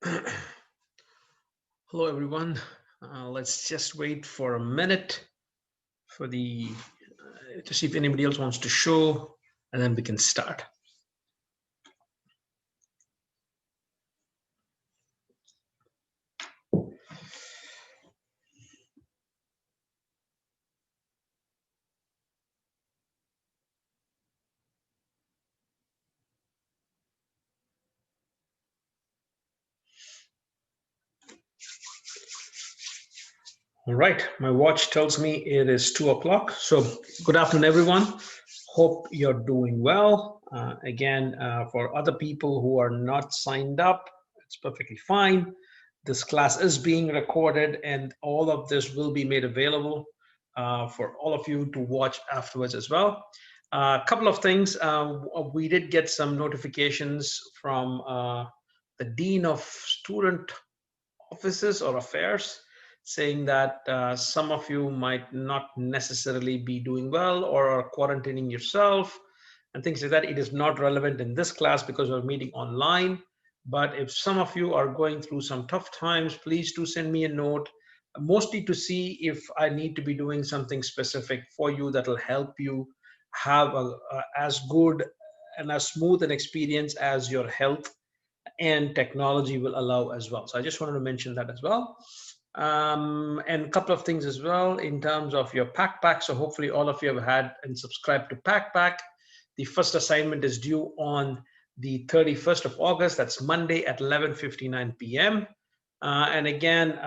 Hello, everyone. Let's just wait for a minute for the to see if anybody else wants to show, and then we can start. All right, my watch tells me it is 2 o'clock. So, good afternoon, everyone. Hope you're doing well. Again, for other people who are not signed up, it's perfectly fine. This class is being recorded, and all of this will be made available for all of you to watch afterwards as well. A couple of things. We did get some notifications from the Dean of Student Offices or Affairs saying that some of you might not necessarily be doing well or are quarantining yourself and things like that. It is not relevant in this class because we're meeting online. But if some of you are going through some tough times, please do send me a note, mostly to see if I need to be doing something specific for you that will help you have as good and as smooth an experience as your health and technology will allow as well. So I just wanted to mention that as well. And a couple of things as well in terms of your pack. So hopefully all of you have had and subscribed to pack. The first assignment is due on the 31st of August. That's Monday at 11:59 p.m. And again,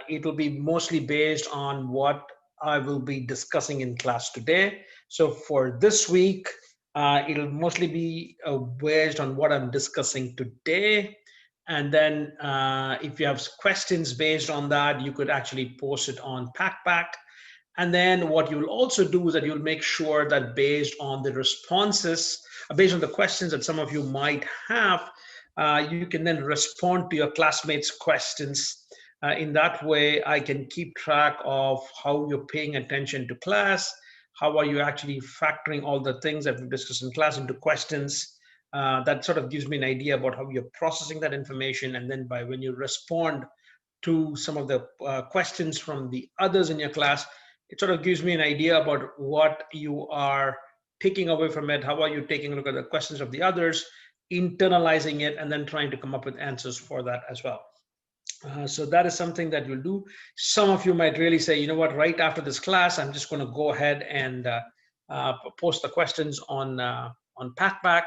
it will be mostly based on what I will be discussing in class today. So for this week, it'll mostly be based on what I'm discussing today. And then if you have questions based on that, you could actually post it on Packpack. And then what you'll also do is that you'll make sure that based on the responses, based on the questions that some of you might have, you can then respond to your classmates' questions. In that way, I can keep track of how you're paying attention to class, how are you actually factoring all the things that we've discussed in class into questions. That sort of gives me an idea about how you're processing that information. And then by when you respond to some of the questions from the others in your class, it sort of gives me an idea about what you are taking away from it. How are you taking a look at the questions of the others, internalizing it, and then trying to come up with answers for that as well. So that is something that you'll do. Some of you might really say, you know what, right after this class, I'm just going to go ahead and post the questions on Packback.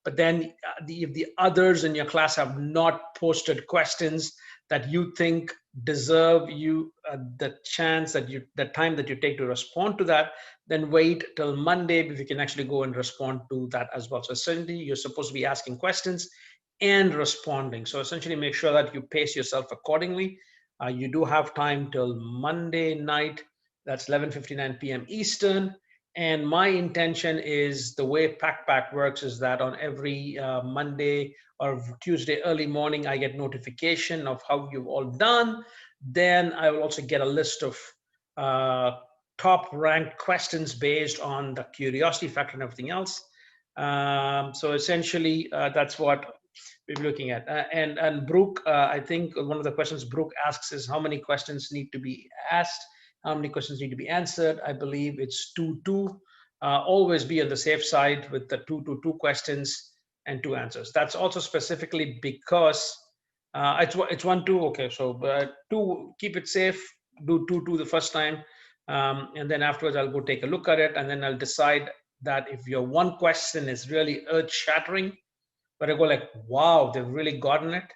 But then if the others in your class have not posted questions that you think deserve you the chance that the time that you take to respond to that, then wait till Monday if you can actually go and respond to that as well. So essentially, you're supposed to be asking questions and responding. So essentially make sure that you pace yourself accordingly. You do have time till Monday night, that's 11:59 p.m. Eastern. And my intention is the way Packpack works is that on every Monday or Tuesday early morning, I get notification of how you've all done. Then I will also get a list of top ranked questions based on the curiosity factor and everything else. So essentially, that's what we're looking at. And Brooke, I think one of the questions Brooke asks is how many questions need to be asked, how many questions need to be answered. I believe it's 2-2. Always be on the safe side with the 2 questions and 2 answers. That's also specifically because it's 1-2. Okay, so 2, keep it safe. Do 2-2 the first time, and then afterwards I'll go take a look at it, and then I'll decide that if your one question is really earth-shattering, but I go like, wow, they've really gotten it,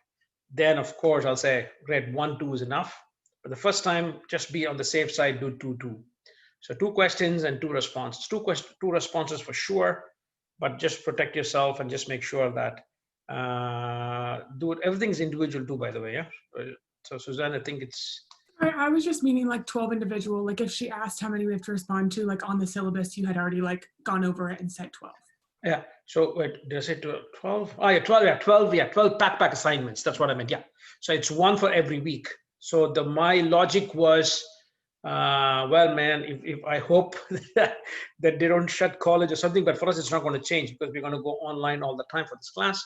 then of course I'll say, great, 1-2 is enough. But the first time, just be on the safe side, do 2-2. So 2 questions and 2 responses. 2 responses for sure, but just protect yourself and just make sure that do it. Everything's individual too, by the way. Yeah. So Suzanne, I think it's. I was just meaning like 12 individual. Like if she asked how many we have to respond to, like on the syllabus, you had already like gone over it and said 12. Yeah. So wait, did I say 12? Oh yeah, 12. Yeah, 12. Yeah, 12 Packpack assignments. That's what I meant. Yeah. So it's one for every week. So my logic was, well, man, if I hope that they don't shut college or something, but for us it's not going to change because we're going to go online all the time for this class.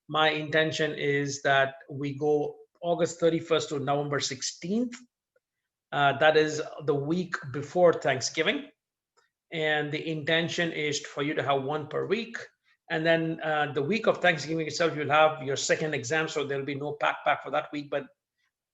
My intention is that we go August 31st to November 16th. That is the week before Thanksgiving. And the intention is for you to have one per week. And then the week of Thanksgiving itself, you'll have your second exam, so there'll be no pack for that week. But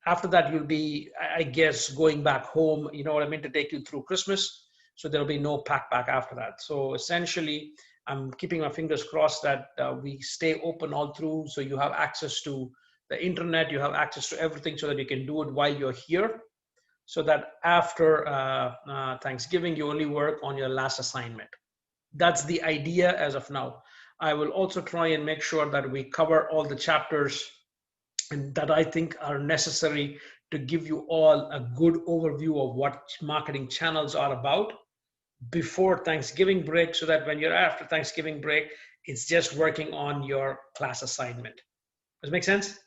after that, you'll be, I guess, going back home, you know what I mean, to take you through Christmas. So there'll be no pack after that. So essentially, I'm keeping my fingers crossed that we stay open all through. So you have access to the internet, you have access to everything so that you can do it while you're here. So that after Thanksgiving, you only work on your last assignment. That's the idea as of now. I will also try and make sure that we cover all the chapters and that I think are necessary to give you all a good overview of what marketing channels are about before Thanksgiving break, so that when you're after Thanksgiving break, it's just working on your class assignment. Does it make sense?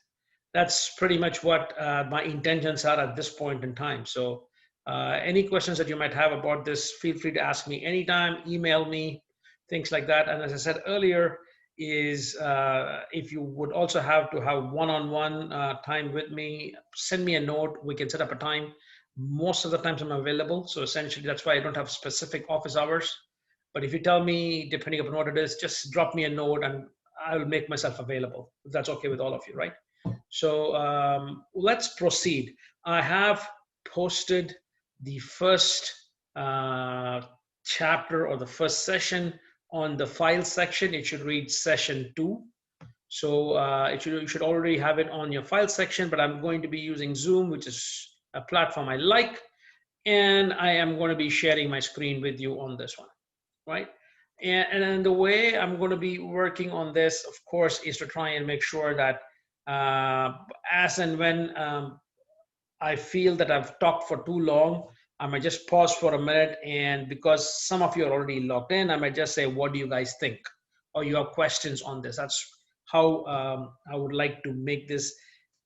That's pretty much what my intentions are at this point in time. So any questions that you might have about this, feel free to ask me anytime, email me, things like that. And as I said earlier, is if you would also have to have one-on-one time with me, send me a note. We can set up a time. Most of the times I'm available. So essentially, that's why I don't have specific office hours. But if you tell me, depending upon what it is, just drop me a note and I will make myself available. If that's okay with all of you, right? So let's proceed. I have posted the first chapter or the first session on the file section. It should read session 2. So you should already have it on your file section, but I'm going to be using Zoom, which is a platform I like. And I am going to be sharing my screen with you on this one, right? And the way I'm going to be working on this, of course, is to try and make sure that as and when I feel that I've talked for too long, I might just pause for a minute, and because some of you are already logged in, I might just say, what do you guys think? Or you have questions on this. That's how I would like to make this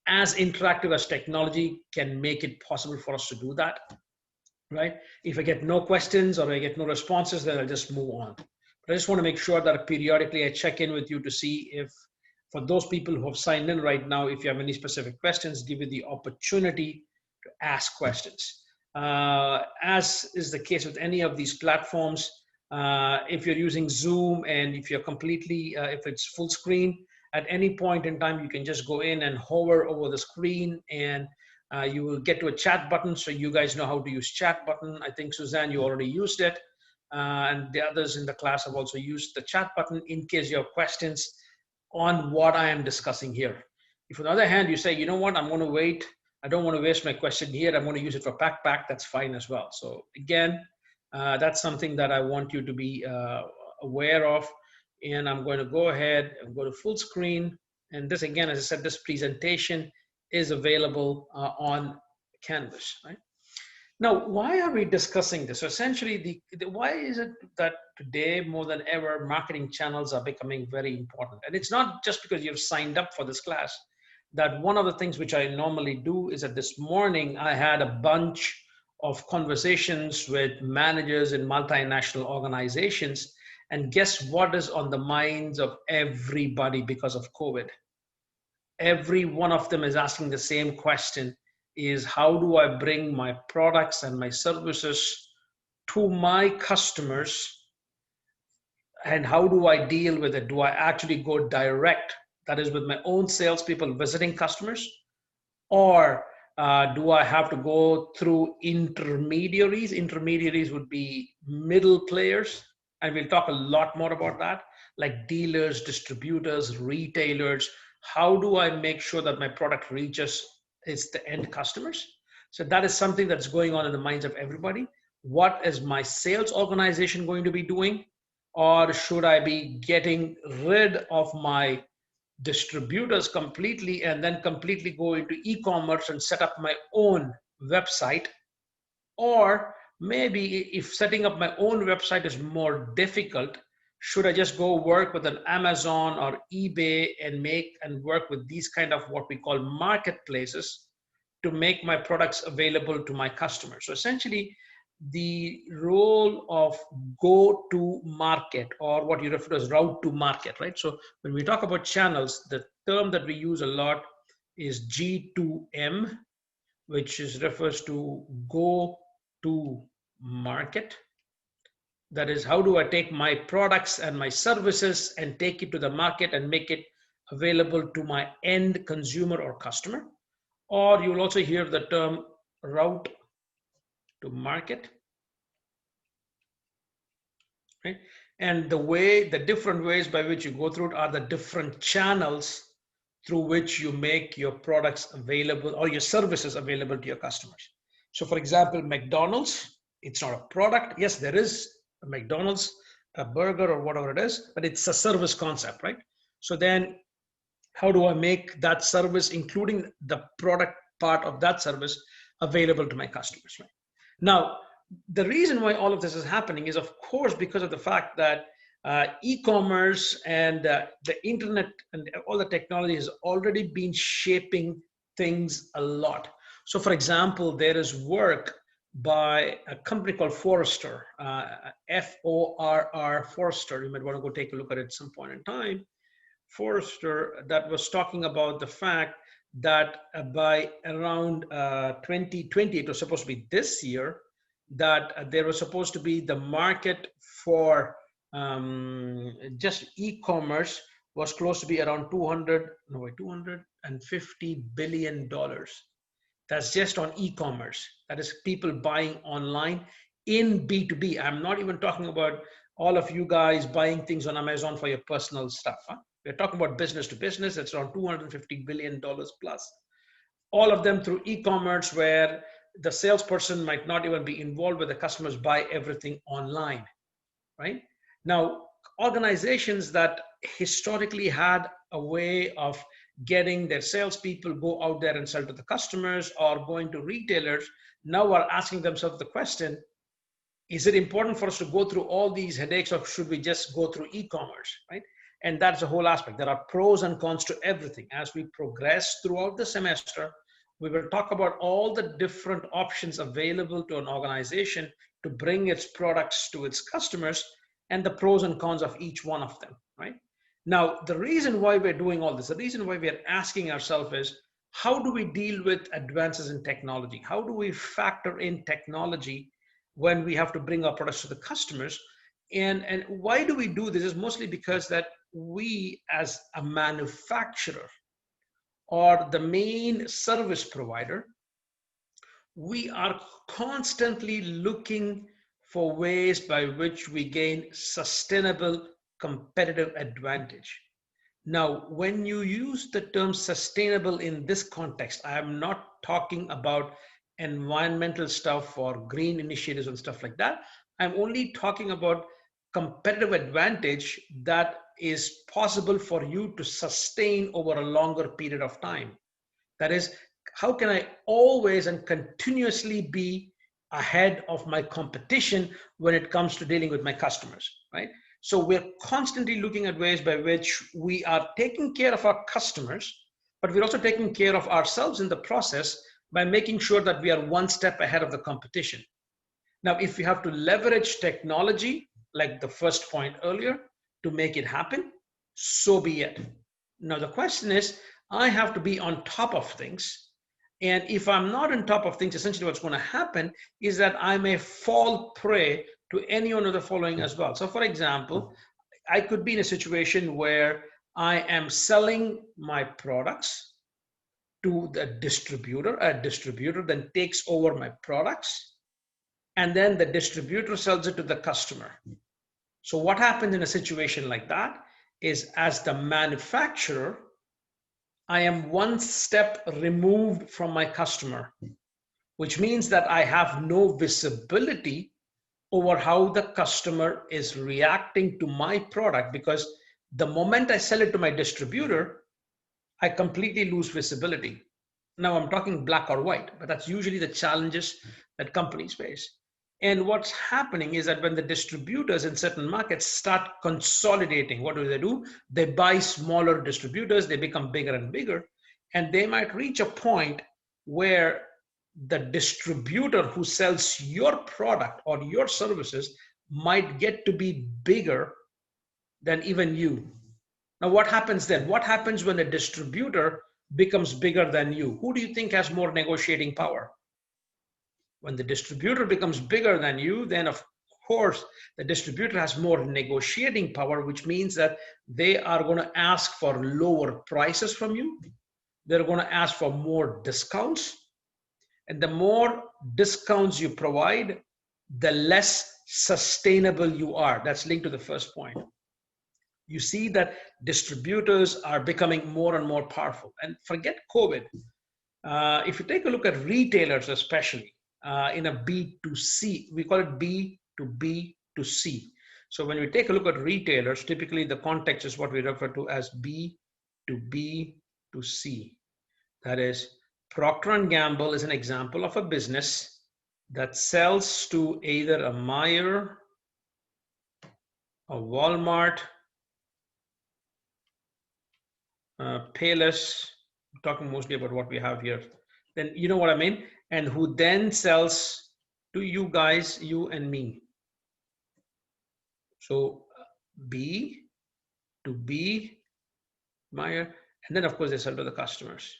as interactive as technology can make it possible for us to do that, right? If I get no questions or I get no responses, then I'll just move on. But I just want to make sure that periodically I check in with you to see if, for those people who have signed in right now, if you have any specific questions, give you the opportunity to ask questions. As is the case with any of these platforms, if you're using Zoom and if you're completely, if it's full screen, at any point in time, you can just go in and hover over the screen and you will get to a chat button. So you guys know how to use chat button. I think Suzanne, you already used it. And the others in the class have also used the chat button in case you have questions on what I am discussing here. If on the other hand, you say, you know what, I'm going to wait. I don't want to waste my question here. I'm going to use it for pack, that's fine as well. So again, that's something that I want you to be aware of. And I'm going to go ahead and go to full screen. And this, again, as I said, this presentation is available on Canvas, right? Now, why are we discussing this? So essentially, why is it that today, more than ever, marketing channels are becoming very important? And it's not just because you've signed up for this class. That one of the things which I normally do is that this morning I had a bunch of conversations with managers in multinational organizations. And guess what is on the minds of everybody because of COVID? Every one of them is asking the same question, is how do I bring my products and my services to my customers, and how do I deal with it? Do I actually go direct, that is with my own salespeople visiting customers, or do I have to go through intermediaries? Intermediaries would be middle players, and we'll talk a lot more about that, like dealers, distributors, retailers. How do I make sure that my product reaches the end customers? So that is something that's going on in the minds of everybody. What is my sales organization going to be doing? Or should I be getting rid of my distributors completely and then completely go into e-commerce and set up my own website? Or maybe if setting up my own website is more difficult, should I just go work with an Amazon or eBay and work with these kind of what we call marketplaces to make my products available to my customers? So essentially, the role of go to market, or what you refer to as route to market, right? So when we talk about channels, the term that we use a lot is G2M, which refers to go to market. That is, how do I take my products and my services and take it to the market and make it available to my end consumer or customer? Or you will also hear the term route to market, right? And the different ways by which you go through it are the different channels through which you make your products available or your services available to your customers. So for example, McDonald's, it's not a product. Yes, there is a McDonald's, a burger or whatever it is, but it's a service concept, right? So then how do I make that service, including the product part of that service, available to my customers, right? Now, the reason why all of this is happening is, of course, because of the fact that e-commerce and the internet and all the technology has already been shaping things a lot. So for example, there is work by a company called Forrester, Forrr, Forrester. You might want to go take a look at it at some point in time. Forrester, that was talking about the fact that by around 2020, it was supposed to be this year, that there was supposed to be the market for just e-commerce was close to be around $250 billion. That's just on e-commerce. That is people buying online in B2B. I'm not even talking about all of you guys buying things on Amazon for your personal stuff. Huh? We're talking about business to business. It's around $250 billion plus. All of them through e-commerce, where the salesperson might not even be involved, where the customers buy everything online, right? Now, organizations that historically had a way of getting their salespeople go out there and sell to the customers or going to retailers now are asking themselves the question, is it important for us to go through all these headaches, or should we just go through e-commerce, right? And that's the whole aspect. There are pros and cons to everything. As we progress throughout the semester, we will talk about all the different options available to an organization to bring its products to its customers and the pros and cons of each one of them, right? Now, the reason why we're doing all this, the reason why we're asking ourselves is, how do we deal with advances in technology? How do we factor in technology when we have to bring our products to the customers? And why do we do this? Is mostly because that we as a manufacturer or the main service provider, we are constantly looking for ways by which we gain sustainable competitive advantage. Now, when you use the term sustainable in this context, I am not talking about environmental stuff or green initiatives and stuff like that. I'm only talking about competitive advantage that is possible for you to sustain over a longer period of time. That is, how can I always and continuously be ahead of my competition when it comes to dealing with my customers, right? So we're constantly looking at ways by which we are taking care of our customers, but we're also taking care of ourselves in the process by making sure that we are one step ahead of the competition. Now, if we have to leverage technology, like the first point earlier, to make it happen, so be it. Now, the question is, I have to be on top of things. And if I'm not on top of things, essentially what's going to happen is that I may fall prey to any one of the following as well. So for example, I could be in a situation where I am selling my products to the distributor. A distributor then takes over my products, and then the distributor sells it to the customer. So what happens in a situation like that is, as the manufacturer, I am one step removed from my customer, which means that I have no visibility over how the customer is reacting to my product, because the moment I sell it to my distributor, I completely lose visibility. Now I'm talking black or white, but that's usually the challenges that companies face. And what's happening is that when the distributors in certain markets start consolidating, what do? They buy smaller distributors, they become bigger and bigger, and they might reach a point where the distributor who sells your product or your services might get to be bigger than even you. Now, what happens then? What happens when a distributor becomes bigger than you, who do you think has more negotiating power? When the distributor becomes bigger than you, then of course the distributor has more negotiating power, which means that they are going to ask for lower prices from you. They're going to ask for more discounts. And the more discounts you provide, the less sustainable you are. That's linked to the first point. You see that distributors are becoming more and more powerful. And forget COVID. If you take a look at retailers, especially in a B2C, we call it B2B2C. So when we take a look at retailers, typically the context is what we refer to as B2B2C. That is, Procter & Gamble is an example of a business that sells to either a Meijer, a Walmart, Payless, I'm talking mostly about what we have here. Then you know what I mean? And who then sells to you guys, you and me. So B to B, Meijer, and then of course they sell to the customers,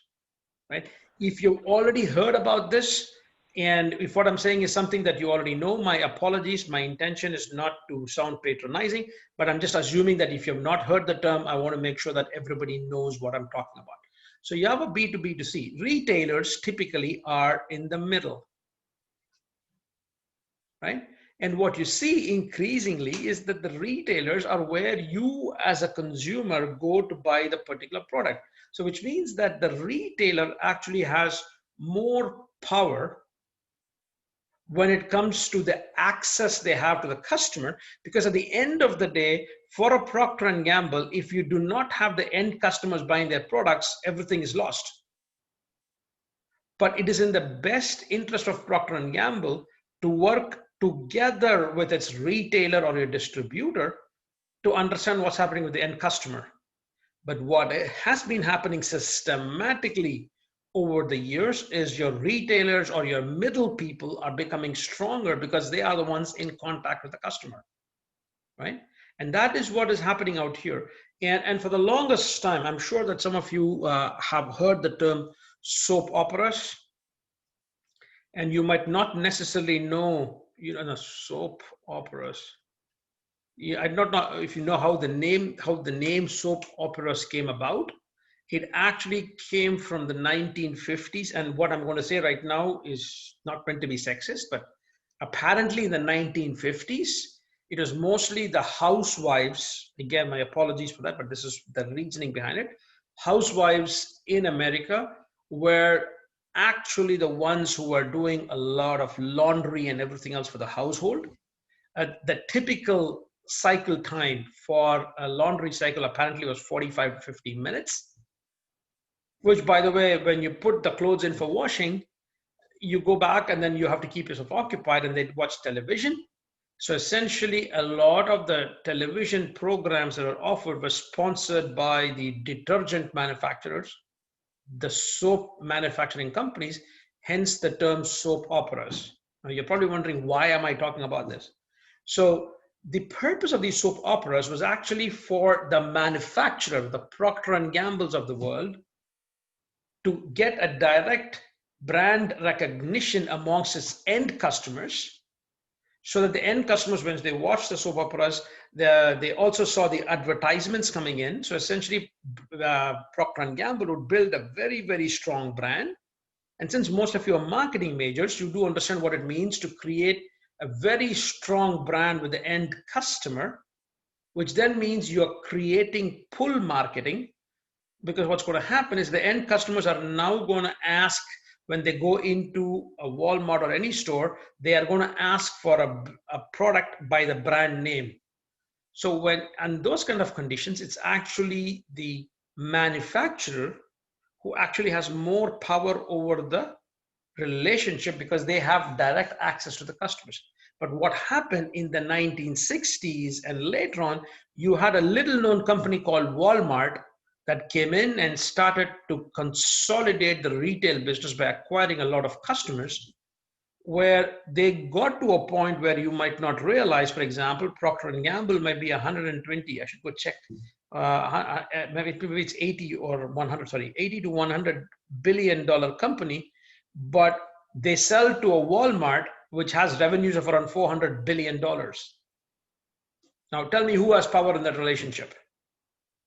right? If you've already heard about this, and if what I'm saying is something that you already know, my apologies. My intention is not to sound patronizing, but I'm just assuming that if you've not heard the term, I want to make sure that everybody knows what I'm talking about. So you have a B2B2C. Retailers typically are in the middle, right? And what you see increasingly is that the retailers are where you as a consumer go to buy the particular product. So which means that the retailer actually has more power when it comes to the access they have to the customer, because at the end of the day, for a Procter & Gamble, if you do not have the end customers buying their products, everything is lost. But it is in the best interest of Procter & Gamble to work together with its retailer or your distributor to understand what's happening with the end customer. But what has been happening systematically over the years is your retailers or your middle people are becoming stronger because they are the ones in contact with the customer, right? And that is what is happening out here. And for the longest time, I'm sure that some of you have heard the term soap operas, and you might not necessarily know, soap operas. I don't know if you know how the name soap operas came about. It actually came from the 1950s, and what I'm going to say right now is not meant to be sexist, but apparently in the 1950s, it was mostly the housewives. Again, my apologies for that, but this is the reasoning behind it. Housewives in America were actually the ones who were doing a lot of laundry and everything else for the household. The typical cycle time for a laundry cycle apparently was 45 to 50 minutes. Which, by the way, when you put the clothes in for washing, you go back and then you have to keep yourself occupied and then watch television. So essentially, a lot of the television programs that are offered were sponsored by the detergent manufacturers, the soap manufacturing companies, hence the term soap operas. Now, you're probably wondering, why am I talking about this? So the purpose of these soap operas was actually for the manufacturer, the Procter & Gambles of the world, to get a direct brand recognition amongst its end customers, so that the end customers, when they watch the soap operas, they also saw the advertisements coming in. So essentially, Procter & Gamble would build a very, very strong brand. And since most of you are marketing majors, you do understand what it means to create a very strong brand with the end customer, which then means you're creating pull marketing. Because what's going to happen is the end customers are now going to ask, when they go into a Walmart or any store, they are going to ask for a product by the brand name. So when, and those kind of conditions, it's actually the manufacturer who actually has more power over the relationship because they have direct access to the customers. But what happened in the 1960s and later on, you had a little known company called Walmart that came in and started to consolidate the retail business by acquiring a lot of customers, where they got to a point where you might not realize, for example, Procter & Gamble might be 120, I should go check maybe it's 80 or 100, sorry, 80 to $100 billion company, but they sell to a Walmart which has revenues of around $400 billion. Now tell me who has power in that relationship.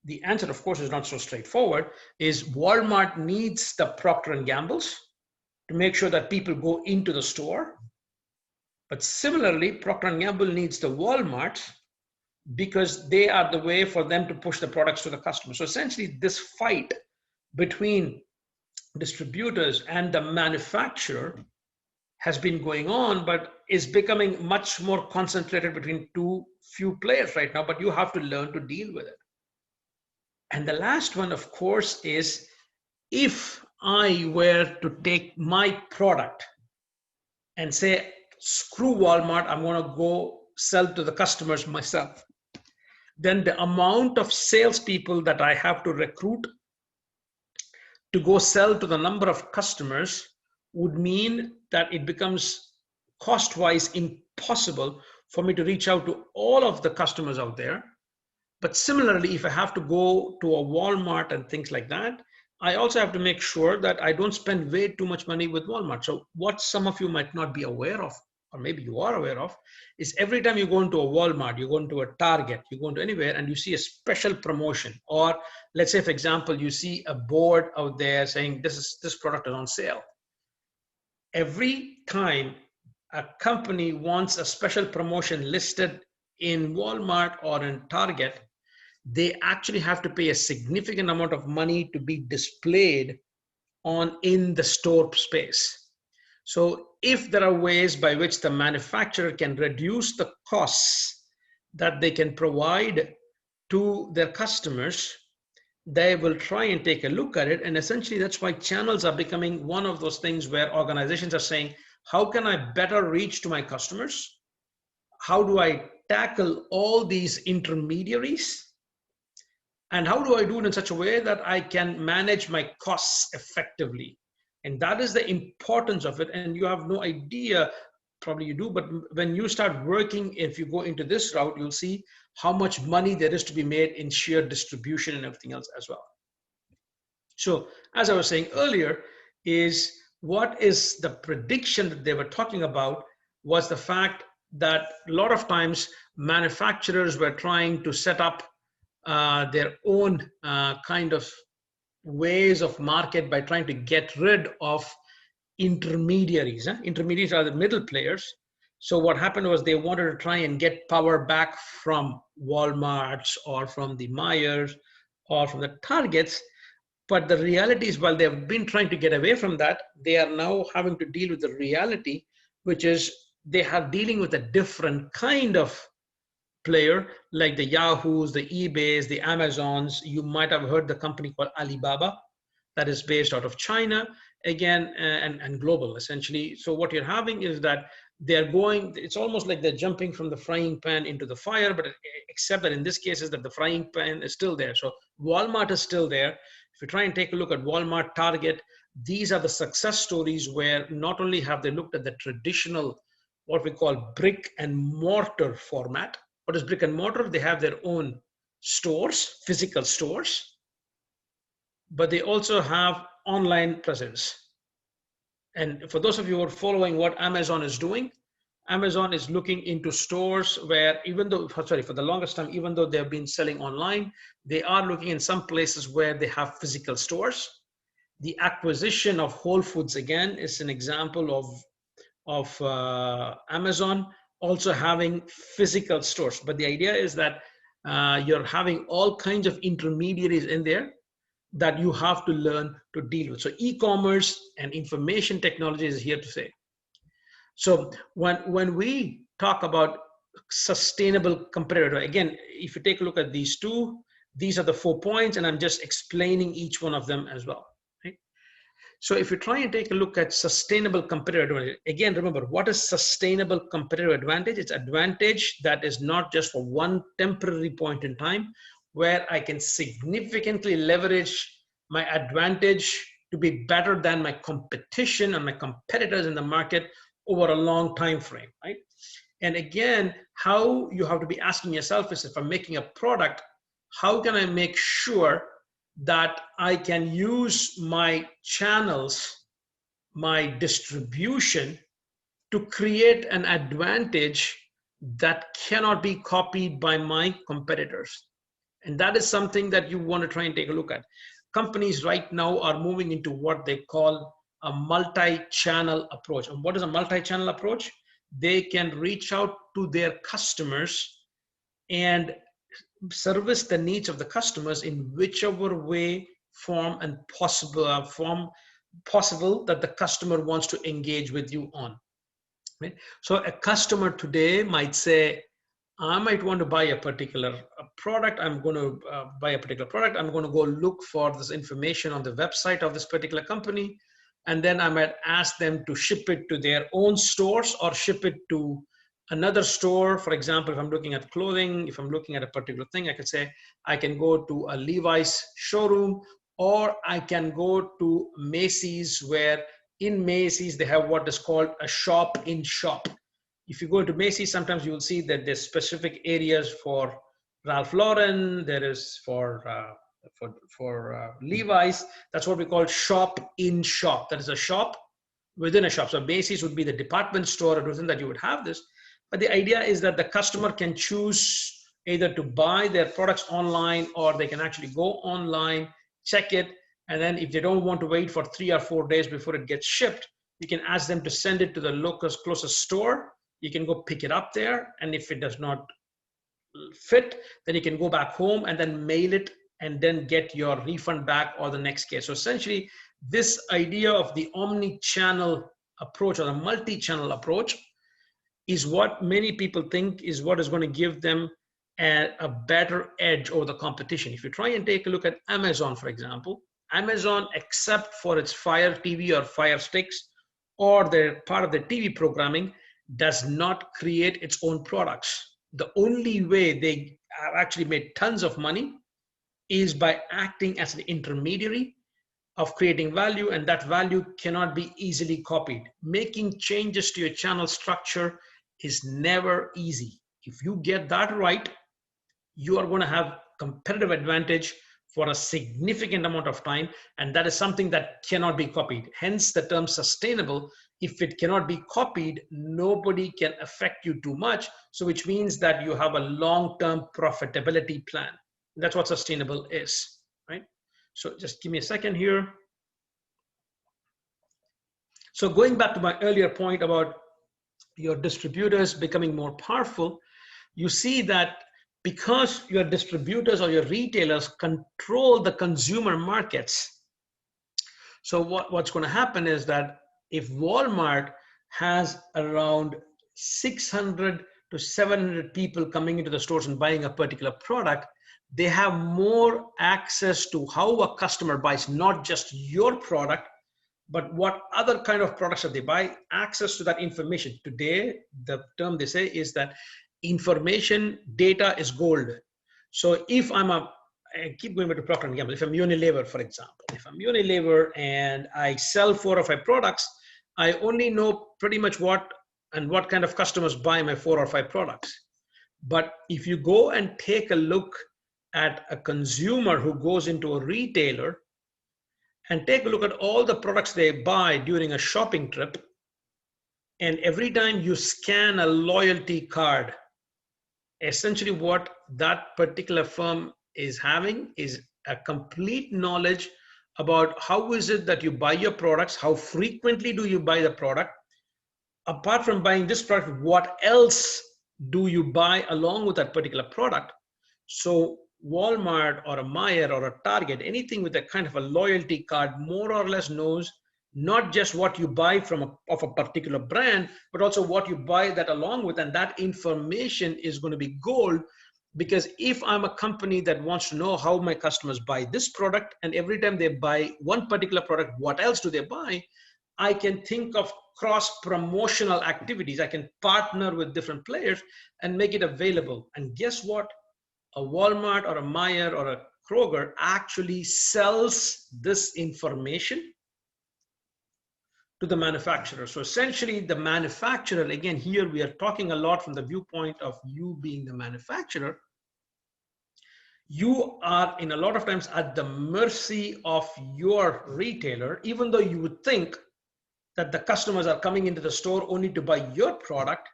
The answer, of course, is not so straightforward. Is Walmart needs the Procter and Gamble's to make sure that people go into the store. But similarly, Procter and Gamble needs the Walmart because they are the way for them to push the products to the customer. So essentially, this fight between distributors and the manufacturer has been going on, but is becoming much more concentrated between too few players right now, but you have to learn to deal with it. And the last one, of course, is if I were to take my product and say, screw Walmart, I'm going to go sell to the customers myself, then the amount of salespeople that I have to recruit to go sell to the number of customers would mean that it becomes cost-wise impossible for me to reach out to all of the customers out there. But similarly, if I have to go to a Walmart and things like that, I also have to make sure that I don't spend way too much money with Walmart. So what some of you might not be aware of, or maybe you are aware of, is every time you go into a Walmart, you go into a Target, you go into anywhere and you see a special promotion, or let's say, for example, you see a board out there saying this product is on sale. Every time a company wants a special promotion listed in Walmart or in Target, they actually have to pay a significant amount of money to be displayed in the store space. So if there are ways by which the manufacturer can reduce the costs that they can provide to their customers, they will try and take a look at it. And essentially that's why channels are becoming one of those things where organizations are saying, how can I better reach to my customers? How do I tackle all these intermediaries? And how do I do it in such a way that I can manage my costs effectively? And that is the importance of it. And you have no idea, probably you do, but when you start working, if you go into this route, you'll see how much money there is to be made in sheer distribution and everything else as well. So as I was saying earlier, is what is the prediction that they were talking about was the fact that a lot of times manufacturers were trying to set up their own kind of ways of market by trying to get rid of intermediaries. Intermediaries are the middle players. So what happened was they wanted to try and get power back from Walmarts or from the Myers or from the Targets. But the reality is, while they've been trying to get away from that, they are now having to deal with the reality, which is they are dealing with a different kind of player, like the Yahoos, the eBays, the Amazons. You might have heard the company called Alibaba that is based out of China, again, and global, essentially. So what you're having is that they're going, it's almost like they're jumping from the frying pan into the fire, but except that in this case is that the frying pan is still there. So Walmart is still there. If you try and take a look at Walmart, Target, these are the success stories where not only have they looked at the traditional, what we call brick and mortar format. What is brick and mortar? They have their own stores, physical stores, but they also have online presence. And for those of you who are following what Amazon is doing, Amazon is looking into stores where even though, sorry, for the longest time, even though they've been selling online, they are looking in some places where they have physical stores. The acquisition of Whole Foods, again, is an example of Amazon also having physical stores. But the idea is that you're having all kinds of intermediaries in there that you have to learn to deal with. So e-commerce and information technology is here to stay. So when we talk about sustainable competitor, again, if you take a look at these two, these are the 4 points, and I'm just explaining each one of them as well. Right? So if you try and take a look at sustainable competitive advantage, again, remember, what is sustainable competitive advantage? It's advantage that is not just for one temporary point in time, where I can significantly leverage my advantage to be better than my competition and my competitors in the market over a long time frame, right? And again, how you have to be asking yourself is, if I'm making a product, how can I make sure that I can use my channels, my distribution to create an advantage that cannot be copied by my competitors. And that is something that you want to try and take a look at. Companies right now are moving into what they call a multi-channel approach. And what is a multi-channel approach? They can reach out to their customers and service the needs of the customers in whichever way, form, and possible that the customer wants to engage with you on. Right? So a customer today might say, I might want to buy a particular product. I'm going to buy a particular product. I'm going to go look for this information on the website of this particular company. And then I might ask them to ship it to their own stores or ship it to another store. For example, if I'm looking at clothing, if I'm looking at a particular thing, I could say I can go to a Levi's showroom, or I can go to Macy's, where in Macy's they have what is called a shop in shop. If you go to Macy's, sometimes you will see that there's specific areas for Ralph Lauren, there is for Levi's. That's what we call shop in shop. That is a shop within a shop. So Macy's would be the department store or within that you would have this. But the idea is that the customer can choose either to buy their products online, or they can actually go online, check it, and then if they don't want to wait for 3 or 4 days before it gets shipped, you can ask them to send it to the closest store. You can go pick it up there, and if it does not fit, then you can go back home and then mail it and then get your refund back or the next case. So essentially, this idea of the omni-channel approach or the multi-channel approach is what many people think is what is going to give them a better edge over the competition. If you try and take a look at Amazon, for example, Amazon, except for its Fire TV or Fire Sticks or their part of the TV programming, does not create its own products. The only way they have actually made tons of money is by acting as an intermediary of creating value, and that value cannot be easily copied. Making changes to your channel structure is never easy. If you get that right, you are going to have competitive advantage for a significant amount of time, and that is something that cannot be copied. Hence the term sustainable. If it cannot be copied, nobody can affect you too much. So which means that you have a long-term profitability plan. That's what sustainable is, right? So just give me a second here. So going back to my earlier point about your distributors becoming more powerful, you see that because your distributors or your retailers control the consumer markets. So what's going to happen is that if Walmart has around 600 to 700 people coming into the stores and buying a particular product, they have more access to how a customer buys, not just your product, but what other kind of products that they buy, access to that information. Today, the term they say is that information data is gold. So if I keep going back to Procter & Gamble, if I'm Unilever, for example, if I'm Unilever and I sell 4 or 5 products, I only know pretty much what kind of customers buy my 4 or 5 products. But if you go and take a look at a consumer who goes into a retailer and take a look at all the products they buy during a shopping trip, and every time you scan a loyalty card, essentially what that particular firm is having is a complete knowledge about how is it that you buy your products, how frequently do you buy the product, apart from buying this product, what else do you buy along with that particular product. So Walmart or a Meijer or a Target, anything with a kind of a loyalty card, more or less knows not just what you buy of a particular brand, but also what you buy that along with, and that information is going to be gold. Because if I'm a company that wants to know how my customers buy this product, and every time they buy one particular product, what else do they buy? I can think of cross-promotional activities. I can partner with different players and make it available. And guess what? A Walmart or a Meijer or a Kroger actually sells this information to the manufacturer. So essentially the manufacturer, again, here we are talking a lot from the viewpoint of you being the manufacturer. you are in a lot of times at the mercy of your retailer, even though you would think that the customers are coming into the store only to buy your product.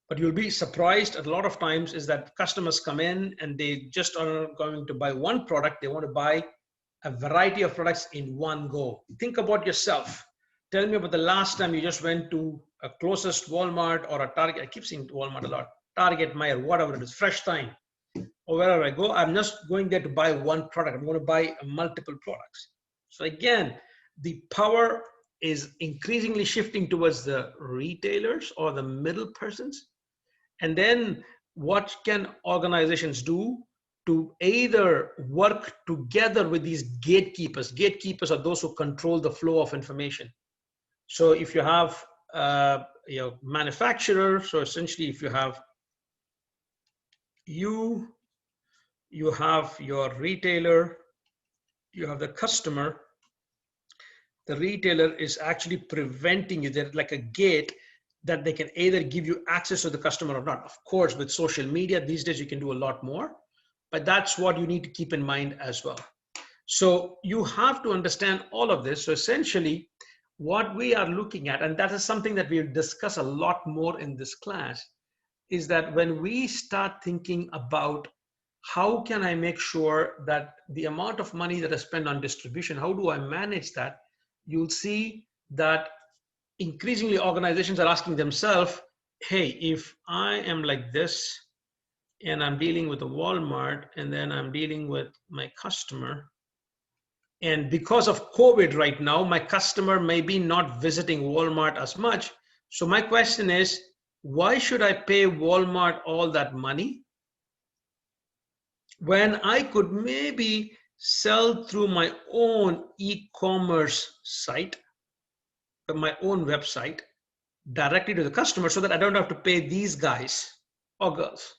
But you'll be surprised a lot of times is that customers come in and they just are not going to buy one product. They want to buy a variety of products in one go. Think about yourself. Tell me about the last time you just went to a closest Walmart or a Target. I keep saying Walmart a lot. Target, Meijer, whatever it is, Fresh Time, or wherever I go. I'm just going there to buy one product. I'm going to buy multiple products. So again, the power is increasingly shifting towards the retailers or the middle persons. And then what can organizations do to either work together with these gatekeepers? Gatekeepers are those who control the flow of information. So if you have manufacturer, so essentially if you have you have your retailer, you have the customer, the retailer is actually preventing you. They're like a gate that they can either give you access to the customer or not. Of course, with social media, these days you can do a lot more, but that's what you need to keep in mind as well. So you have to understand all of this. So essentially, what we are looking at, and that is something that we'll discuss a lot more in this class, is that when we start thinking about how can I make sure that the amount of money that I spend on distribution, how do I manage that? You'll see that increasingly organizations are asking themselves, hey, if I am like this and I'm dealing with a Walmart and then I'm dealing with my customer, and because of COVID right now, my customer may be not visiting Walmart as much. So my question is, why should I pay Walmart all that money when I could maybe sell through my own e-commerce site, my own website, directly to the customer, so that I don't have to pay these guys or girls?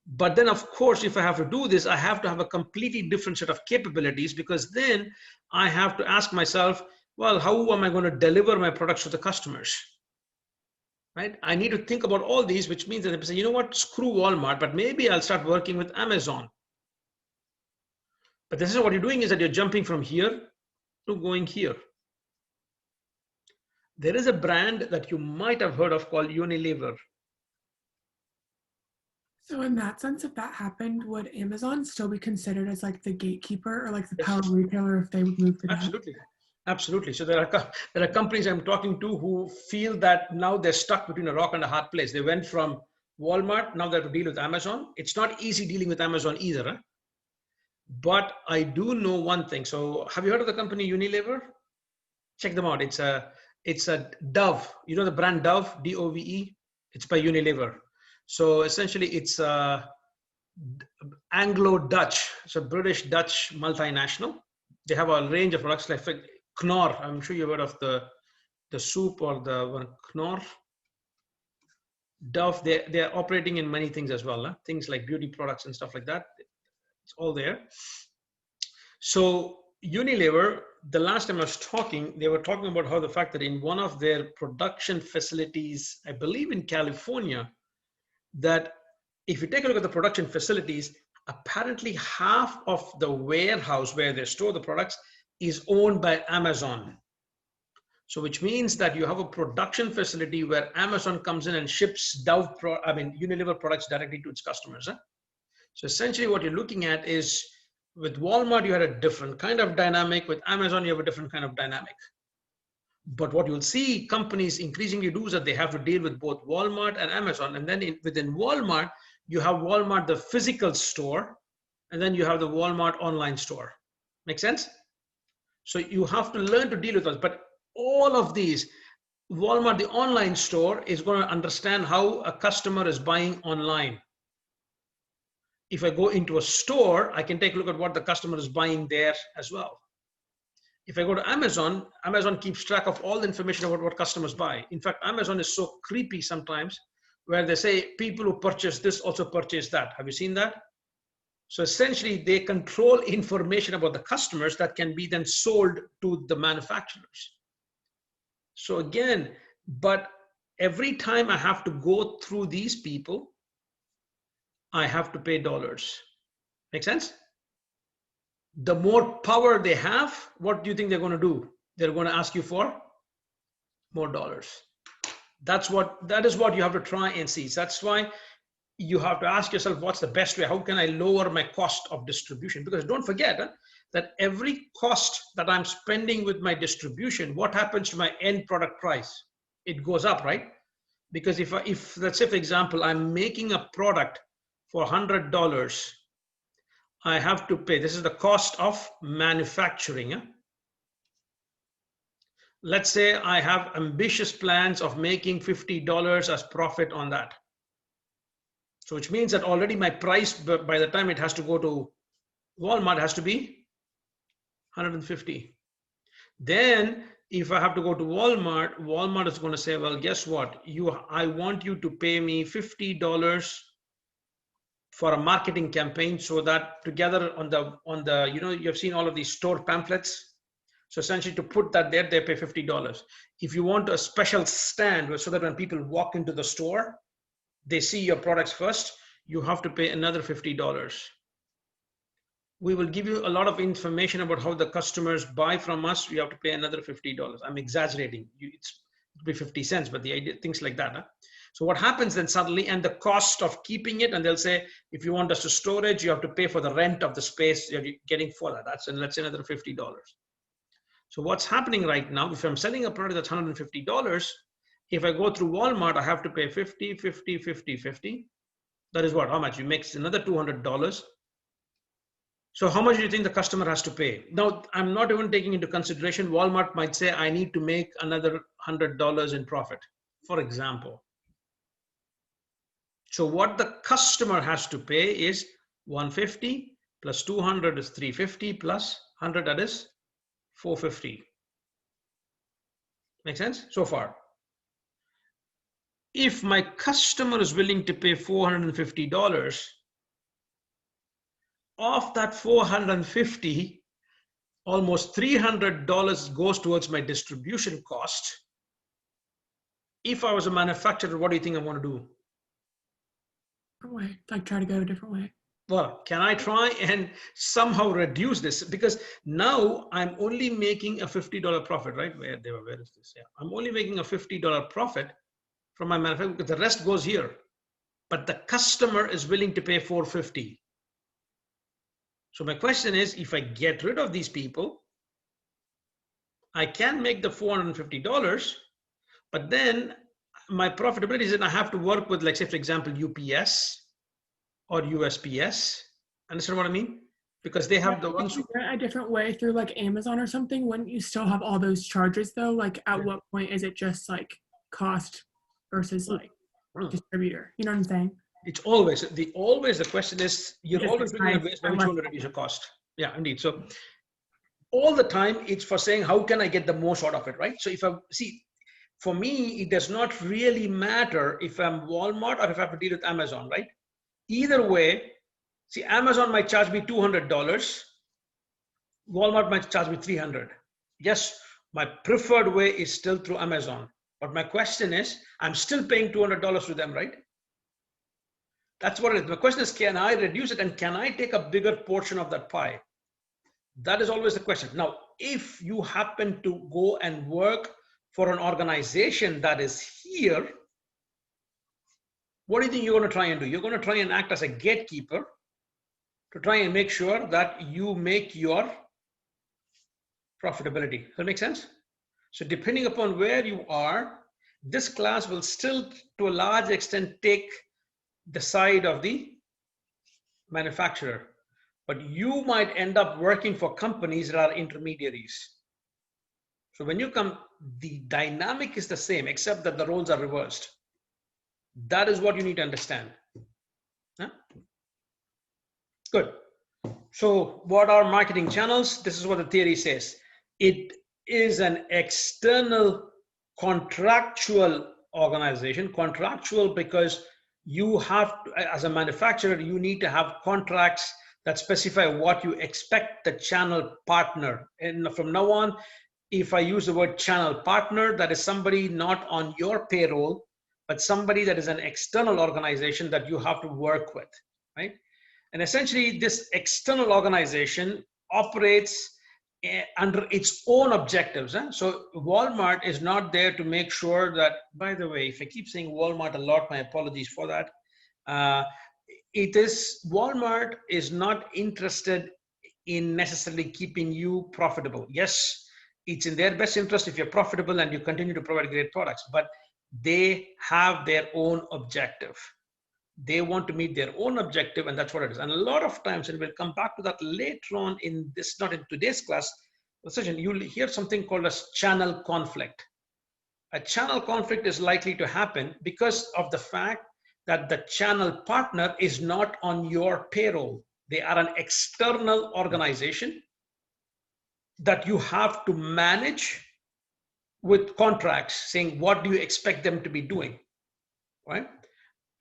But then, of course, if I have to do this, I have to have a completely different set of capabilities, because then I have to ask myself, well, how am I going to deliver my products to the customers? Right? I need to think about all these, which means that I say, you know what, screw Walmart, but maybe I'll start working with Amazon. But this is what you're doing, is that you're jumping from here to going here. There is a brand that you might have heard of called Unilever. So in that sense, if that happened, would Amazon still be considered as like the gatekeeper or like the Yes. power retailer if they would move to that? Absolutely. Absolutely. So there are companies I'm talking to who feel that now they're stuck between a rock and a hard place. They went from Walmart, now they have to deal with Amazon. It's not easy dealing with Amazon either. Huh? But I do know one thing. So have you heard of the company Unilever? Check them out. It's a Dove. You know the brand Dove, D-O-V-E? It's by Unilever. So essentially it's Anglo-Dutch. It's a British-Dutch multinational. They have a range of products like Knorr. I'm sure you've heard of the soup or the one, Knorr. Dove, they're operating in many things as well. Huh? Things like beauty products and stuff like that. It's all there. So Unilever, the last time I was talking, they were talking about how the fact that in one of their production facilities, I believe in California, that if you take a look at the production facilities, apparently half of the warehouse where they store the products is owned by Amazon. So which means that you have a production facility where Amazon comes in and ships Unilever products directly to its customers. Huh? So essentially what you're looking at is, with Walmart, you had a different kind of dynamic. With Amazon, you have a different kind of dynamic. But what you'll see companies increasingly do is that they have to deal with both Walmart and Amazon. And then within Walmart, you have Walmart, the physical store, and then you have the Walmart online store. Make sense? So you have to learn to deal with those. But all of these, Walmart, the online store, is going to understand how a customer is buying online. If I go into a store, I can take a look at what the customer is buying there as well. If I go to Amazon, Amazon keeps track of all the information about what customers buy. In fact, Amazon is so creepy sometimes, where they say people who purchase this also purchase that. Have you seen that? So essentially, they control information about the customers that can be then sold to the manufacturers. So again, but every time I have to go through these people, I have to pay dollars. Make sense? The more power they have, what do you think they're going to do? They're going to ask you for more dollars. That is what you have to try and see. That's why you have to ask yourself, what's the best way? How can I lower my cost of distribution? Because don't forget that every cost that I'm spending with my distribution, what happens to my end product price? It goes up, right? Because if let's say, for example, I'm making a product for $100, I have to pay, this is the cost of manufacturing. Let's say I have ambitious plans of making $50 as profit on that. So which means that already my price, by the time it has to go to Walmart, has to be 150. Then if I have to go to Walmart, Walmart is going to say, well, guess what? I want you to pay me $50 for a marketing campaign, so that together on the you've seen all of these store pamphlets. So essentially to put that there, they pay $50. If you want a special stand so that when people walk into the store, they see your products first, you have to pay another $50. We will give you a lot of information about how the customers buy from us. You have to pay another $50. I'm exaggerating. It'll be 50 cents, but the idea, things like that. So what happens then suddenly, and the cost of keeping it, and they'll say, if you want us to storage, you have to pay for the rent of the space you're getting for that. That's, let's say, another $50. So what's happening right now, if I'm selling a product that's $150, if I go through Walmart, I have to pay 50, 50, 50, 50. That is what? How much? You make another $200. So how much do you think the customer has to pay? Now, I'm not even taking into consideration, Walmart might say, I need to make another $100 in profit, for example. So what the customer has to pay is 150 plus 200 is 350 plus 100, that is 450. Make sense so far? If my customer is willing to pay $450, of that 450, almost $300 goes towards my distribution cost. If I was a manufacturer, what do you think I'm going to do? Different way, like try to go a different way. Well, can I try and somehow reduce this? Because now I'm only making a $50 profit, right? Where is this? Yeah, I'm only making a $50 profit from my manufacturer because the rest goes here. But the customer is willing to pay $450. So my question is, if I get rid of these people, I can make the $450, but then my profitability is that I have to work with, like, say, for example, UPS or USPS. Understand what I mean? Because they have the things a different way through like Amazon or something. Wouldn't you still have all those charges though? Like at what point is it just like cost versus like distributor? You know what I'm saying? It's always the question is, you're always looking at ways by which you want to reduce your cost. Yeah, indeed. So all the time it's for saying, how can I get the most out of it, right? So if I see, for me, it does not really matter if I'm Walmart or if I have to deal with Amazon, right? Either way, see, Amazon might charge me $200. Walmart might charge me $300. Yes, my preferred way is still through Amazon. But my question is, I'm still paying $200 to them, right? That's what it is. My question is, can I reduce it and can I take a bigger portion of that pie? That is always the question. Now, if you happen to go and work for an organization that is here, what do you think you're going to try and do? You're going to try and act as a gatekeeper to try and make sure that you make your profitability. Does that make sense? So depending upon where you are, this class will still, to a large extent, take the side of the manufacturer, but you might end up working for companies that are intermediaries. So when you come, the dynamic is the same, except that the roles are reversed. That is what you need to understand. Huh? Good. So what are marketing channels? This is what the theory says. It is an external contractual organization. Contractual because you have to, as a manufacturer, you need to have contracts that specify what you expect the channel partner. And from now on, if I use the word channel partner, that is somebody not on your payroll, but somebody that is an external organization that you have to work with, right? And essentially, this external organization operates under its own objectives. So Walmart is not there to make sure that, by the way, if I keep saying Walmart a lot, my apologies for that. Walmart is not interested in necessarily keeping you profitable. Yes, it's in their best interest if you're profitable and you continue to provide great products, but they have their own objective. They want to meet their own objective, and that's what it is. And a lot of times, and we'll come back to that later on in this, not in today's class session, you'll hear something called as channel conflict. A channel conflict is likely to happen because of the fact that the channel partner is not on your payroll. They are an external organization that you have to manage with contracts saying, what do you expect them to be doing, right?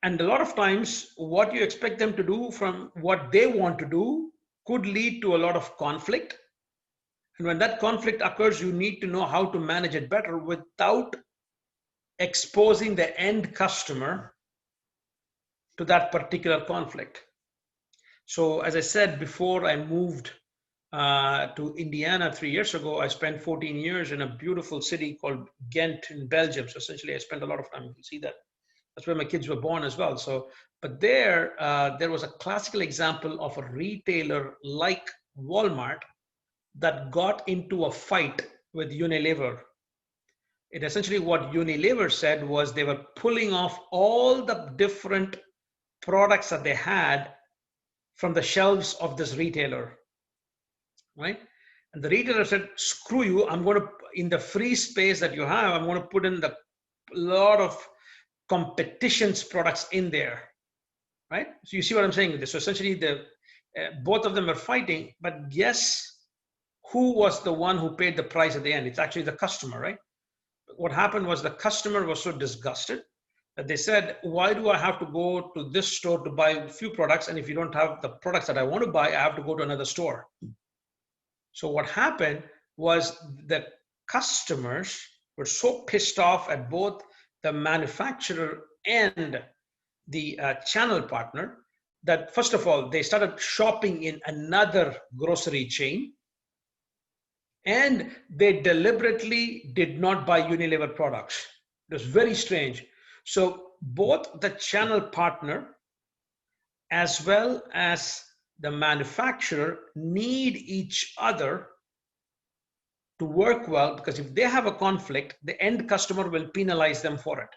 And a lot of times, what you expect them to do from what they want to do could lead to a lot of conflict. And when that conflict occurs, you need to know how to manage it better without exposing the end customer to that particular conflict. So as I said, before I moved to Indiana 3 years ago, I spent 14 years in a beautiful city called Ghent in Belgium. So essentially, I spent a lot of time. You can see that. That's where my kids were born as well. So, but there was a classical example of a retailer like Walmart that got into a fight with Unilever. It essentially, what Unilever said was they were pulling off all the different products that they had from the shelves of this retailer, right? And the retailer said, screw you, I'm going to, in the free space that you have, I'm going to put in the lot of competition's products in there, right? So you see what I'm saying with this. So essentially, both of them are fighting, but guess who was the one who paid the price at the end? It's actually the customer, right? What happened was the customer was so disgusted that they said, why do I have to go to this store to buy a few products? And if you don't have the products that I want to buy, I have to go to another store. So what happened was the customers were so pissed off at both the manufacturer and the channel partner that, first of all, they started shopping in another grocery chain, and they deliberately did not buy Unilever products. It was very strange. So both the channel partner as well as the manufacturer need each other to work well, because if they have a conflict, the end customer will penalize them for it.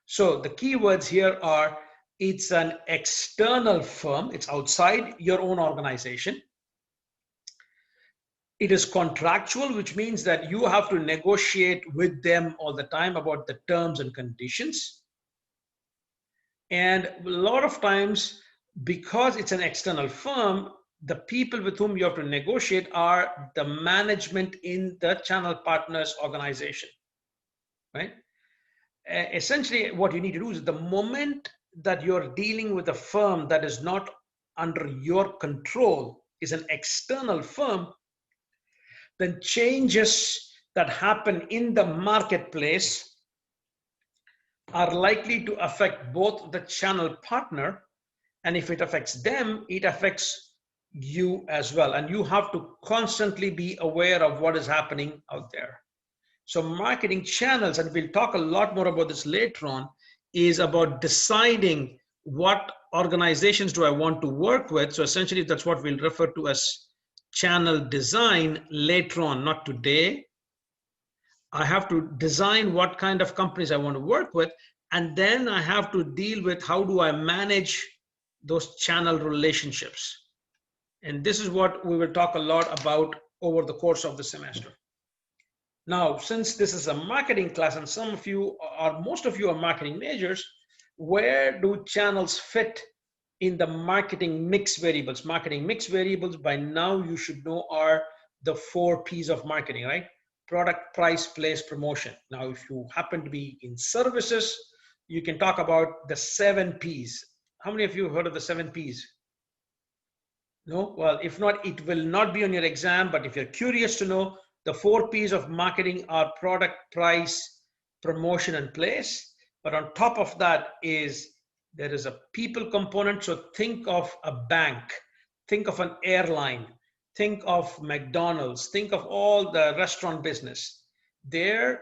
So the key words here are, it's an external firm. It's outside your own organization. It is contractual, which means that you have to negotiate with them all the time about the terms and conditions. And a lot of times, because it's an external firm, the people with whom you have to negotiate are the management in the channel partners organization, right? Essentially, what you need to do is, the moment that you're dealing with a firm that is not under your control, is an external firm, then changes that happen in the marketplace are likely to affect both the channel partner, and if it affects them, it affects you as well. And you have to constantly be aware of what is happening out there. So marketing channels, and we'll talk a lot more about this later on, is about deciding what organizations do I want to work with. So essentially, that's what we'll refer to as channel design later on, not today. I have to design what kind of companies I want to work with, and then I have to deal with how do I manage those channel relationships. And this is what we will talk a lot about over the course of the semester. Now, since this is a marketing class and some of you or most of you are marketing majors, where do channels fit in the marketing mix variables? Marketing mix variables, by now you should know, are the 4 P's of marketing, right? Product, price, place, promotion. Now, if you happen to be in services, you can talk about the 7 P's. How many of you have heard of the 7 P's? No? Well, if not, it will not be on your exam, but if you're curious to know, the 4 P's of marketing are product, price, promotion, and place. But on top of that is There is a people component. So think of a bank, think of an airline, think of McDonald's, think of all the restaurant business. There,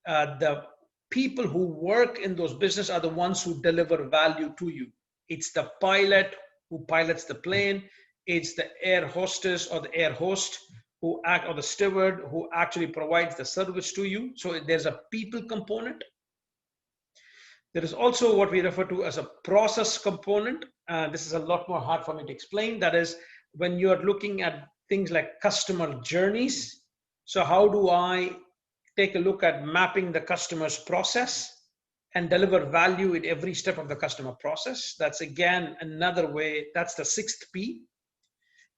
the people who work in those businesses are the ones who deliver value to you. It's the pilot who pilots the plane. It's the air hostess or the air host who act, or the steward who actually provides the service to you. So there's a people component. There is also what we refer to as a process component. This is a lot more hard for me to explain. That is when you're looking at things like customer journeys. So how do I take a look at mapping the customer's process and deliver value in every step of the customer process? That's again another way. That's the 6th P.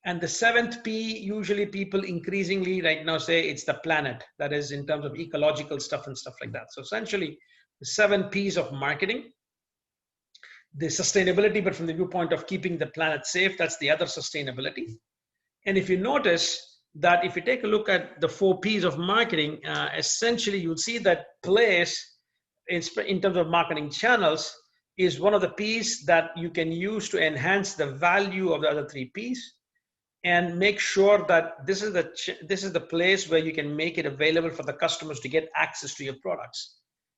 And the 7th P, usually people increasingly right now say it's the planet. That is in terms of ecological stuff and stuff like that. So essentially, the 7 P's of marketing, the sustainability, but from the viewpoint of keeping the planet safe, that's the other sustainability. And if you notice that if you take a look at the 4 P's of marketing, essentially you'll see that place in terms of marketing channels is one of the P's that you can use to enhance the value of the other 3 P's and make sure that this is the place where you can make it available for the customers to get access to your products.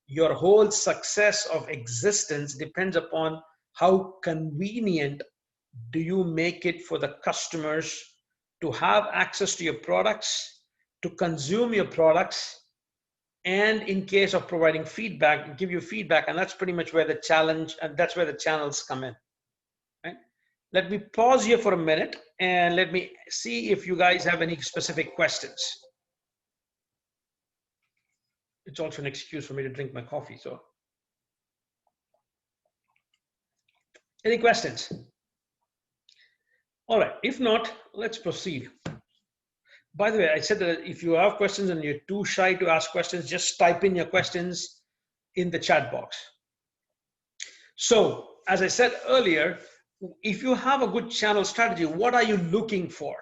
Your whole success of existence depends upon how convenient do you make it for the customers to have access to your products, to consume your products, and in case of providing feedback, give you feedback. And that's pretty much where the challenge, and that's where the channels come in. Right? Let me pause here for a minute and let me see if you guys have any specific questions. It's also an excuse for me to drink my coffee. So, any questions? All right. If not, let's proceed. By the way, I said that if you have questions and you're too shy to ask questions, just type in your questions in the chat box. So, as I said earlier, if you have a good channel strategy, what are you looking for?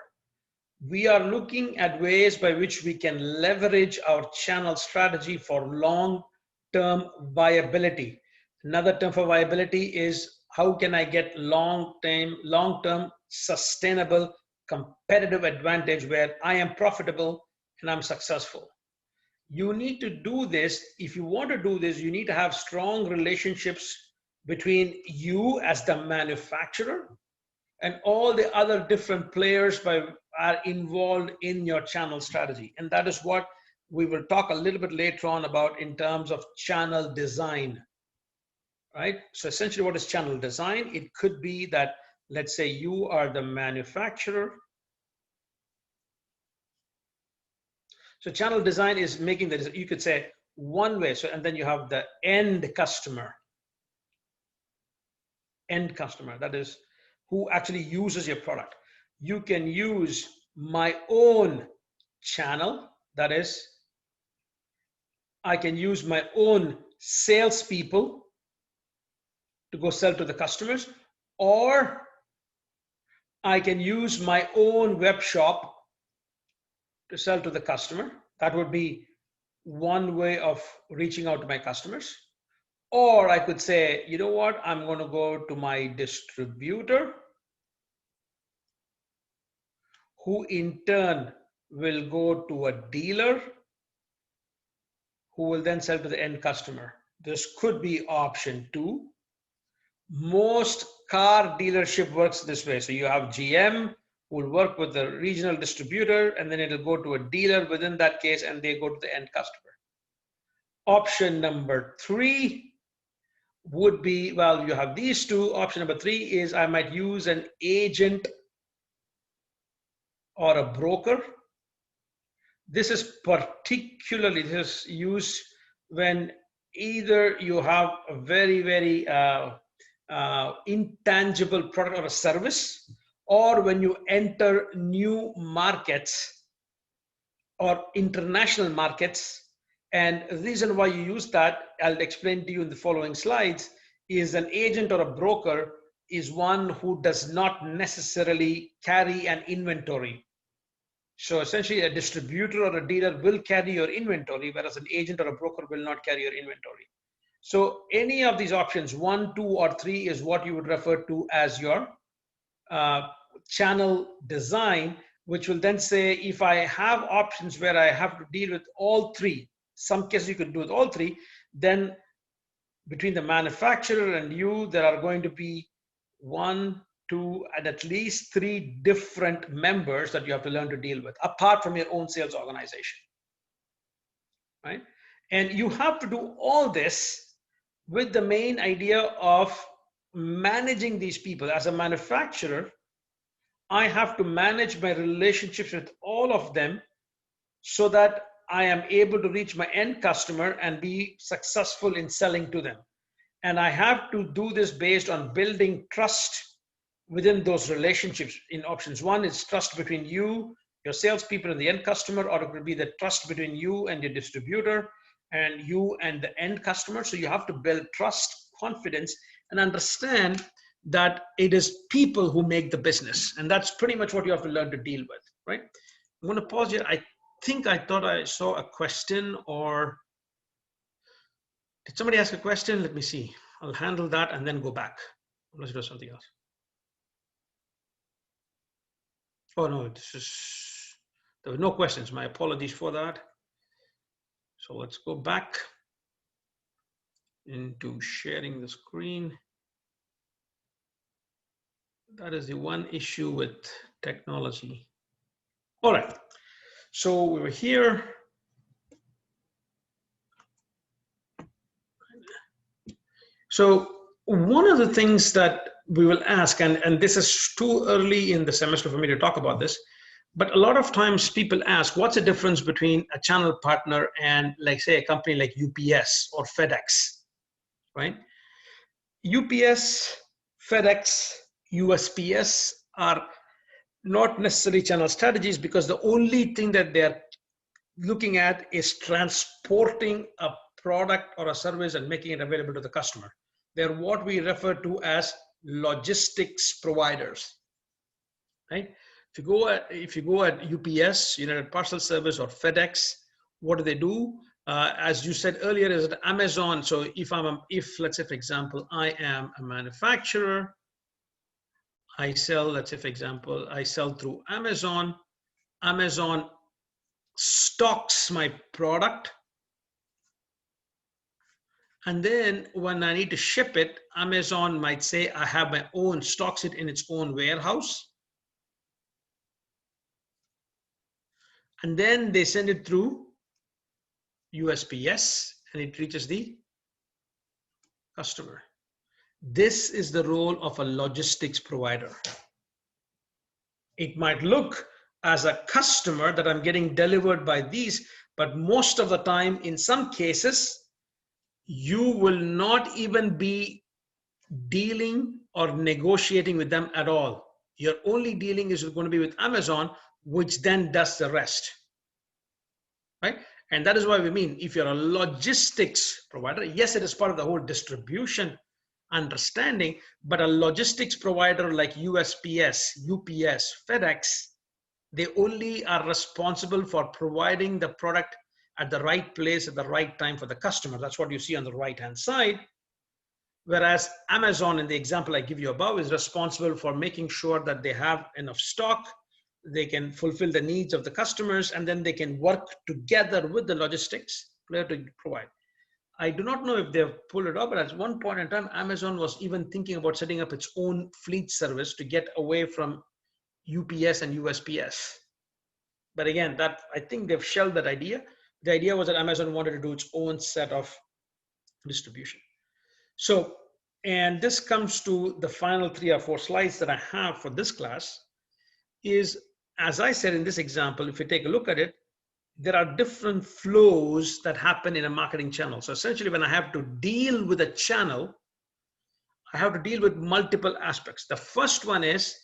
We are looking at ways by which we can leverage our channel strategy for long-term viability. Another term for viability is how can I get long-term sustainable competitive advantage where I am profitable and I'm successful. You need to do this. If you want to do this, you need to have strong relationships between you as the manufacturer and all the other different players are involved in your channel strategy. And that is what we will talk a little bit later on about in terms of channel design, right? So essentially what is channel design? It could be that, let's say you are the manufacturer. So channel design is making the, you could say one way. So, and then you have the end customer, that is who actually uses your product. You can use my own channel, that is, I can use my own salespeople to go sell to the customers, or I can use my own web shop to sell to the customer. That would be one way of reaching out to my customers. Or I could say, you know what, I'm going to go to my distributor, who in turn will go to a dealer, who will then sell to the end customer. This could be option 2. Most car dealership works this way. So you have GM who will work with the regional distributor, and then it'll go to a dealer within that case, and they go to the end customer. Option number 3 would be, well, you have these two. Option number 3 is I might use an agent or a broker. This is used when either you have a very, very intangible product or a service, or when you enter new markets or international markets. And the reason why you use that, I'll explain to you in the following slides, is an agent or a broker is one who does not necessarily carry an inventory. So essentially a distributor or a dealer will carry your inventory, whereas an agent or a broker will not carry your inventory. So any of these options, 1, 2, or 3 is what you would refer to as your uh, channel design, which will then say if I have options where I have to deal with all three, some cases you could do with all three, then between the manufacturer and you, there are going to be 1, 2, and at least 3 different members that you have to learn to deal with, apart from your own sales organization, right? And you have to do all this with the main idea of managing these people. As a manufacturer, I have to manage my relationships with all of them so that I am able to reach my end customer and be successful in selling to them. And I have to do this based on building trust within those relationships. In options 1 is trust between you, your salespeople, and the end customer, or it could be the trust between you and your distributor and you and the end customer. So you have to build trust, confidence, and understand that it is people who make the business. And that's pretty much what you have to learn to deal with, right? I'm going to pause here. I thought I saw a question, or did somebody ask a question? Let me see. I'll handle that and then go back. Unless it was something else. Oh no, there were no questions. My apologies for that. So let's go back into sharing the screen. That is the one issue with technology. All right, so we were here. So one of the things that we will ask, and this is too early in the semester for me to talk about this, but a lot of times people ask, what's the difference between a channel partner and, like, say, a company like UPS or FedEx, right? UPS, FedEx, USPS are not necessarily channel strategies, because the only thing that they're looking at is transporting a product or a service and making it available to the customer. They're what we refer to as logistics providers, right? If you go at UPS, United Parcel Service, or FedEx, what do? As you said earlier, is that Amazon. So if let's say, for example, I am a manufacturer, I sell, let's say, for example, I sell through Amazon. Amazon stocks my product. And then when I need to ship it, Amazon might say, I have my own, stocks it in its own warehouse. And then they send it through USPS and it reaches the customer. This is the role of a logistics provider. It might look as a customer that I'm getting delivered by these, but most of the time, in some cases, you will not even be dealing or negotiating with them at all. Your only dealing is going to be with Amazon, which then does the rest, right? And that is why we mean, if you're a logistics provider, yes, it is part of the whole distribution understanding, but a logistics provider like USPS, UPS, FedEx, they only are responsible for providing the product at the right place at the right time for the customer. That's what you see on the right-hand side. Whereas Amazon, in the example I give you above, is responsible for making sure that they have enough stock, they can fulfill the needs of the customers, and then they can work together with the logistics player to provide. I do not know if they've pulled it up, but at one point in time, Amazon was even thinking about setting up its own fleet service to get away from UPS and USPS. But again, that, I think they've shelved that idea. The idea was that Amazon wanted to do its own set of distribution. So, and this comes to the final 3 or 4 slides that I have for this class is, as I said in this example, if you take a look at it, there are different flows that happen in a marketing channel. So essentially, when I have to deal with a channel, I have to deal with multiple aspects. The first one is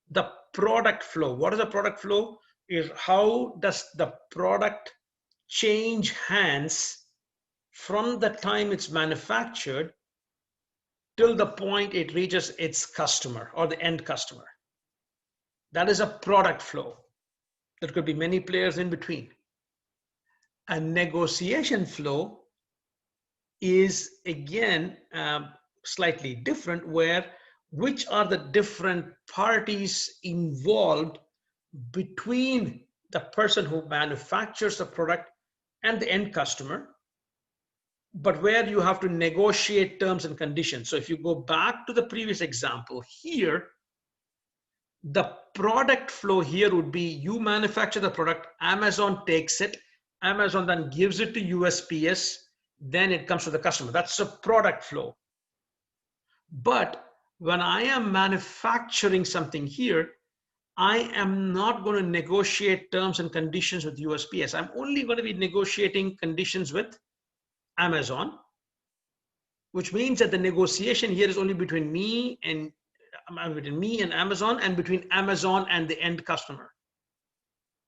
the product flow. What is the product flow? Is how does the product change hands from the time it's manufactured till the point it reaches its customer or the end customer. That is a product flow. There could be many players in between. A negotiation flow is again slightly different, where which are the different parties involved between the person who manufactures the product and the end customer, but where you have to negotiate terms and conditions. So if you go back to the previous example here, the product flow here would be you manufacture the product, Amazon takes it, Amazon then gives it to USPS, then it comes to the customer. That's a product flow. But when I am manufacturing something here, I am not going to negotiate terms and conditions with USPS. I'm only going to be negotiating conditions with Amazon, which means that the negotiation here is only between me and Amazon, and between Amazon and the end customer.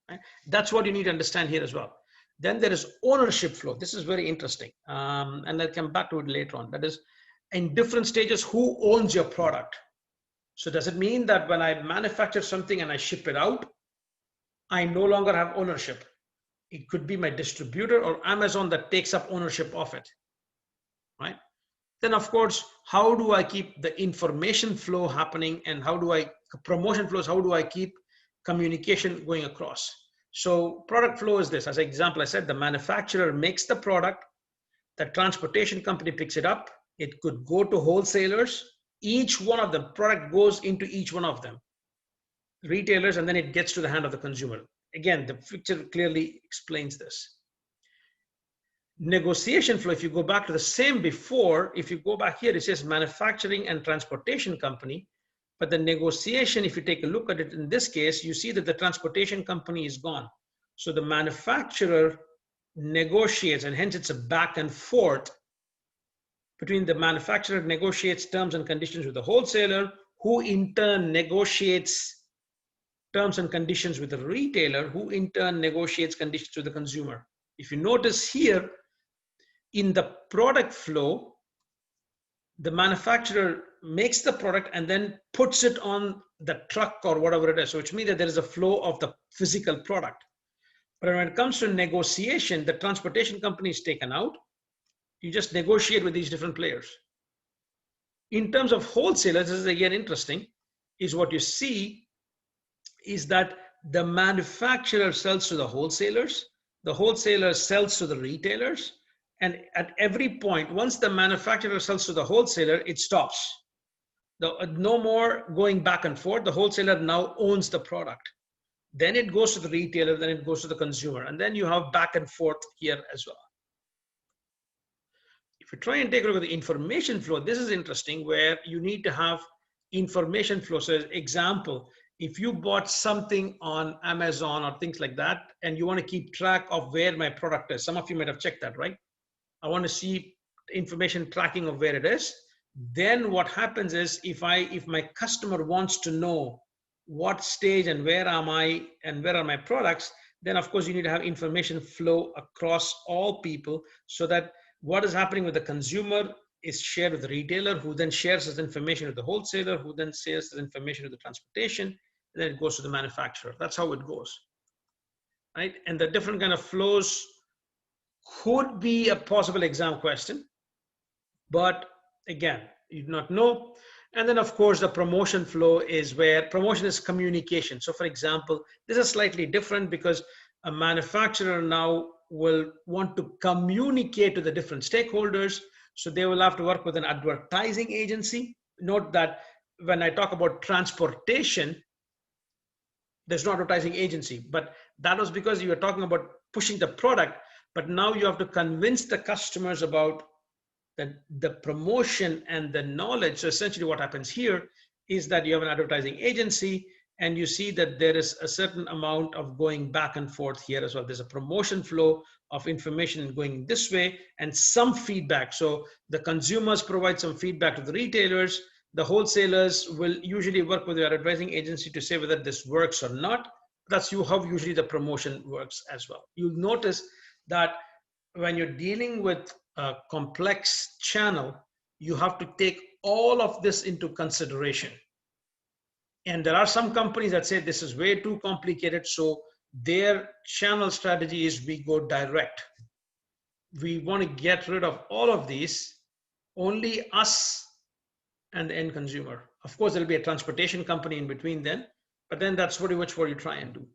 Right? That's what you need to understand here as well. Then there is ownership flow. This is very interesting. And I'll come back to it later on. That is, in different stages, who owns your product? So does it mean that when I manufacture something and I ship it out, I no longer have ownership? It could be my distributor or Amazon that takes up ownership of it, right? Then of course, how do I keep the information flow happening, and promotion flows, how do I keep communication going across? So product flow is this. As an example, I said the manufacturer makes the product, the transportation company picks it up, it could go to wholesalers, each one of the product goes into each one of them, retailers, and then it gets to the hand of the consumer. Again, the picture clearly explains this. Negotiation flow, if you go back to the same before, if you go back here, it says manufacturing and transportation company, but the negotiation, if you take a look at it in this case, you see that the transportation company is gone. So the manufacturer negotiates, and hence it's a back and forth between the manufacturer negotiates terms and conditions with the wholesaler, who in turn negotiates terms and conditions with the retailer, who in turn negotiates conditions with the consumer. If you notice here, in the product flow, the manufacturer makes the product and then puts it on the truck or whatever it is. So which means that there is a flow of the physical product. But when it comes to negotiation, the transportation company is taken out. You just negotiate with these different players. In terms of wholesalers, this is again interesting, is what you see is that the manufacturer sells to the wholesaler sells to the retailers, and at every point, once the manufacturer sells to the wholesaler, it stops. No more going back and forth. The wholesaler now owns the product. Then it goes to the retailer, then it goes to the consumer, and then you have back and forth here as well. If you try and take a look at the information flow, this is interesting, where you need to have information flow. So example, if you bought something on Amazon or things like that, and you want to keep track of where my product is, some of you might have checked that, right? I want to see information tracking of where it is. Then what happens is, if my customer wants to know what stage and where am I and where are my products, then of course you need to have information flow across all people, so that what is happening with the consumer is shared with the retailer, who then shares this information with the wholesaler, who then shares this information with the transportation, and then it goes to the manufacturer. That's how it goes, right? And the different kind of flows could be a possible exam question, but again, you do not know. And then of course the promotion flow is where promotion is communication. So for example, this is slightly different because a manufacturer now will want to communicate to the different stakeholders. So they will have to work with an advertising agency. Note that when I talk about transportation, there's no advertising agency, but that was because you were talking about pushing the product. But now you have to convince the customers about the promotion and the knowledge. So essentially what happens here is that you have an advertising agency, and you see that there is a certain amount of going back and forth here as well. There's a promotion flow of information going this way and some feedback. So the consumers provide some feedback to the retailers. The wholesalers will usually work with their advertising agency to say whether this works or not. That's how usually the promotion works as well. You'll notice that when you're dealing with a complex channel, you have to take all of this into consideration. And there are some companies that say this is way too complicated, so their channel strategy is we go direct. we want to get rid of all of these, only us and the end consumer. Of course, there'll be a transportation company in between then, but then that's pretty much what you try and do.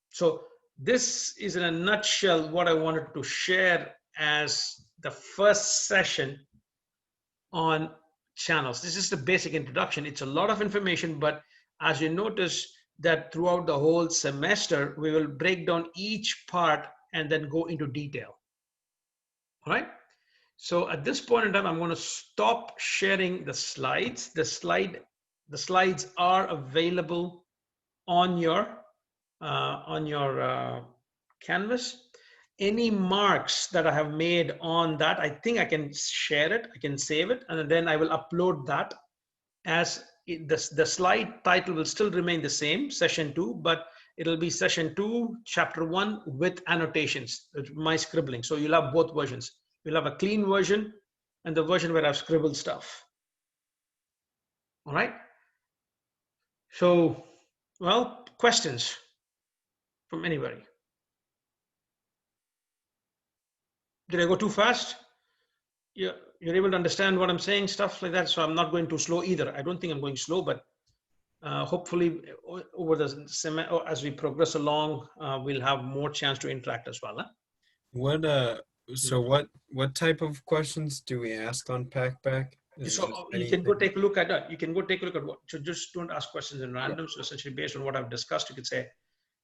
So this is in a nutshell what I wanted to share as the first session on channels. This is the basic introduction. It's a lot of information, but as you notice that throughout the whole semester, we will break down each part and then go into detail. All right. So at this point in time, I'm going to stop sharing the slides. The slides are available on your canvas. Any marks that I have made on that, I think I can share it, I can save it, and then I will upload that as the slide title will still remain the same, session 2, but it'll be session 2, chapter 1 with annotations, my scribbling. So you'll have both versions. You'll have a clean version and the version where I've scribbled stuff. All right. So, well, questions from anybody? Did I go too fast? You're able to understand what I'm saying, stuff like that. So I'm not going too slow either. I don't think I'm going slow, but hopefully over the semester, as we progress along, we'll have more chance to interact as well. Huh? So what type of questions do we ask on Packback? So you can go take a look at that. You can go take a look at what. So just don't ask questions in random. So essentially, based on what I've discussed, you could say,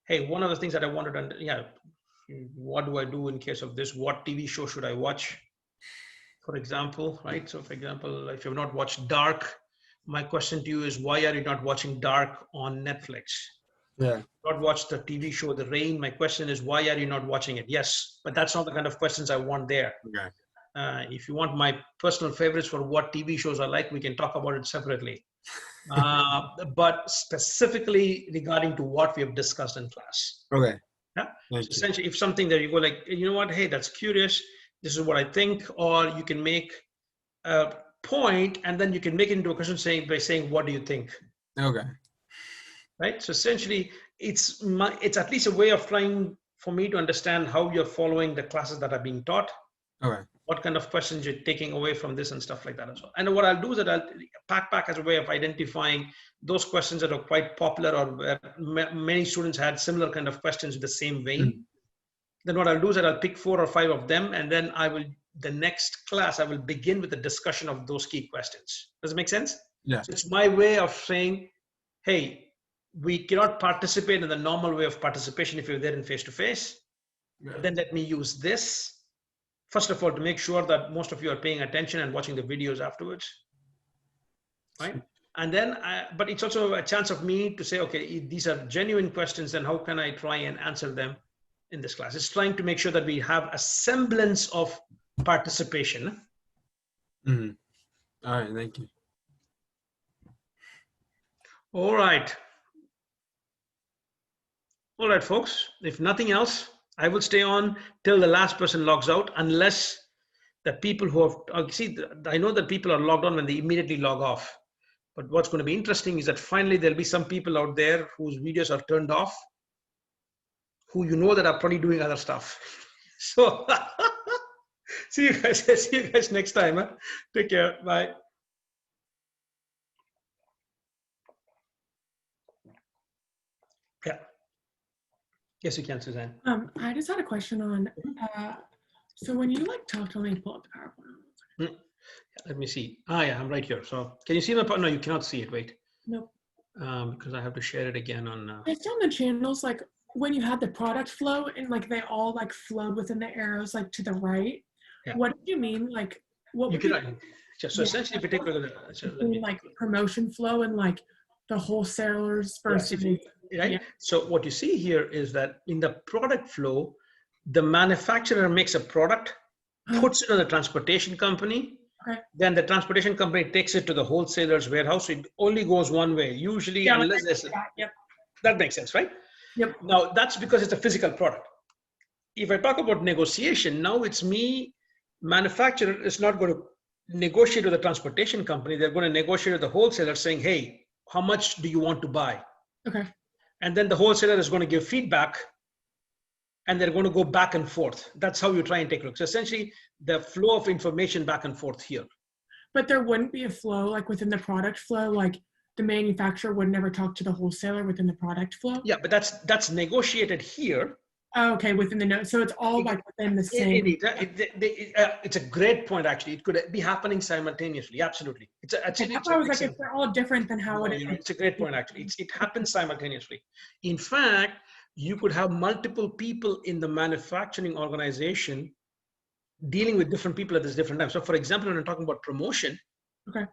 "Hey, one of the things that I wanted to, yeah, what do I do in case of this? What TV show should I watch?" For example, right? So, for example, if you've not watched Dark, my question to you is, why are you not watching Dark on Netflix? Yeah. Not watch the TV show The Rain. My question is, why are you not watching it? Yes, but that's not the kind of questions I want there. Okay. If you want my personal favorites for what TV shows I like, we can talk about it separately. But specifically regarding to what we have discussed in class. Okay. Yeah. So essentially, if something that you go like, you know what, hey, that's curious. This is what I think, or you can make a point and then you can make it into a question by saying, what do you think? Okay. Right. So essentially, it's at least a way of trying for me to understand how you're following the classes that are being taught. Okay. What kind of questions you're taking away from this and stuff like that as well. And what I'll do is that I'll Packback as a way of identifying those questions that are quite popular or where many students had similar kind of questions in the same vein. Mm-hmm. Then what I'll do is that I'll pick 4 or 5 of them, and then the next class, I will begin with the discussion of those key questions. Does it make sense? Yeah. So it's my way of saying, hey, we cannot participate in the normal way of participation if you're there in face-to-face. Yeah. Then let me use this. First of all, to make sure that most of you are paying attention and watching the videos afterwards, right? And then, but it's also a chance of me to say, okay, these are genuine questions, and how can I try and answer them in this class? It's trying to make sure that we have a semblance of participation. Mm-hmm. All right, thank you. All right. All right, folks, if nothing else, I will stay on till the last person logs out, unless the people who have, see, I know that people are logged on when they immediately log off. But what's going to be interesting is that finally there'll be some people out there whose videos are turned off, who you know that are probably doing other stuff. So see you guys next time. Huh? Take care. Bye. Yeah. Yes, you can, Suzanne. I just had a question on, so when you talk to me, pull up the PowerPoint. Let me see. Yeah, I'm right here. So can you see my PowerPoint? No, you cannot see it. Wait. Nope. Because I have to share it again on. It's on the channels, when you had the product flow and they all flowed within the arrows to the right. Yeah. What do you mean? What you can just so essentially, if you take a look at the promotion flow and the wholesalers versus right. Yeah. So what you see here is that in the product flow, the manufacturer makes a product, puts it on the transportation company. Okay. Then the transportation company takes it to the wholesaler's warehouse. It only goes one way, usually, unless there's yep. That makes sense, right? Yep. Now that's because it's a physical product. If I talk about negotiation, now it's me, manufacturer is not going to negotiate with the transportation company. They're going to negotiate with the wholesaler saying, hey, how much do you want to buy? Okay. And then the wholesaler is going to give feedback and they're going to go back and forth. That's how you try and take a look. So essentially, the flow of information back and forth here. But there wouldn't be a flow like within the product flow, like the manufacturer would never talk to the wholesaler within the product flow. Yeah, but that's negotiated here. Oh, okay, within the note. So it's all like within the same. It's a great point, actually. It could be happening simultaneously. Absolutely. I was like, if they're all different, then how would it? It's a great point, actually. It happens simultaneously. In fact, you could have multiple people in the manufacturing organization dealing with different people at this different time. So, for example, when I'm talking about promotion, Okay.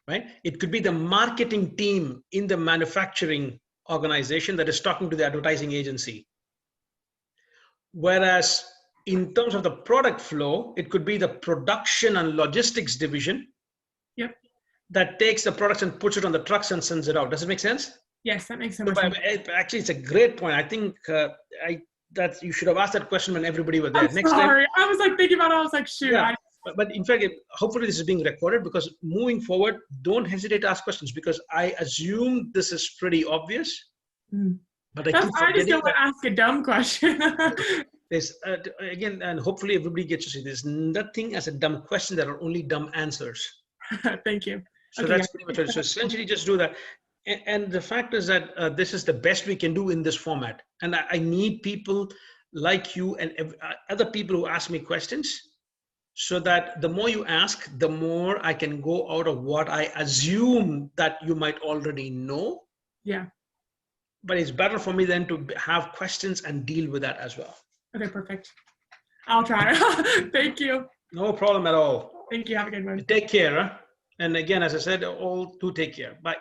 right? It could be the marketing team in the manufacturing organization that is talking to the advertising agency. Whereas in terms of the product flow, it could be the production and logistics division. Yep. That takes the products and puts it on the trucks and sends it out. Does it make sense? Yes, that makes so much sense. Actually, it's a great point. I think that you should have asked that question when everybody was there. I'm sorry. I was like thinking about it. I was like, shoot. Yeah. But in fact, hopefully this is being recorded, because moving forward, don't hesitate to ask questions, because I assume this is pretty obvious. But I just don't want to ask a dumb question. There's again, and hopefully everybody gets to see there's nothing as a dumb question. There are only dumb answers. Thank you. So that's pretty much it. So essentially just do that. And the fact is that this is the best we can do in this format. And I need people like you and other people who ask me questions, so that the more you ask, the more I can go out of what I assume that you might already know. Yeah. But it's better for me then to have questions and deal with that as well. Okay, perfect. I'll try. Thank you. No problem at all. Thank you. Have a good one. Take care. Huh? And again, as I said, all do take care. Bye.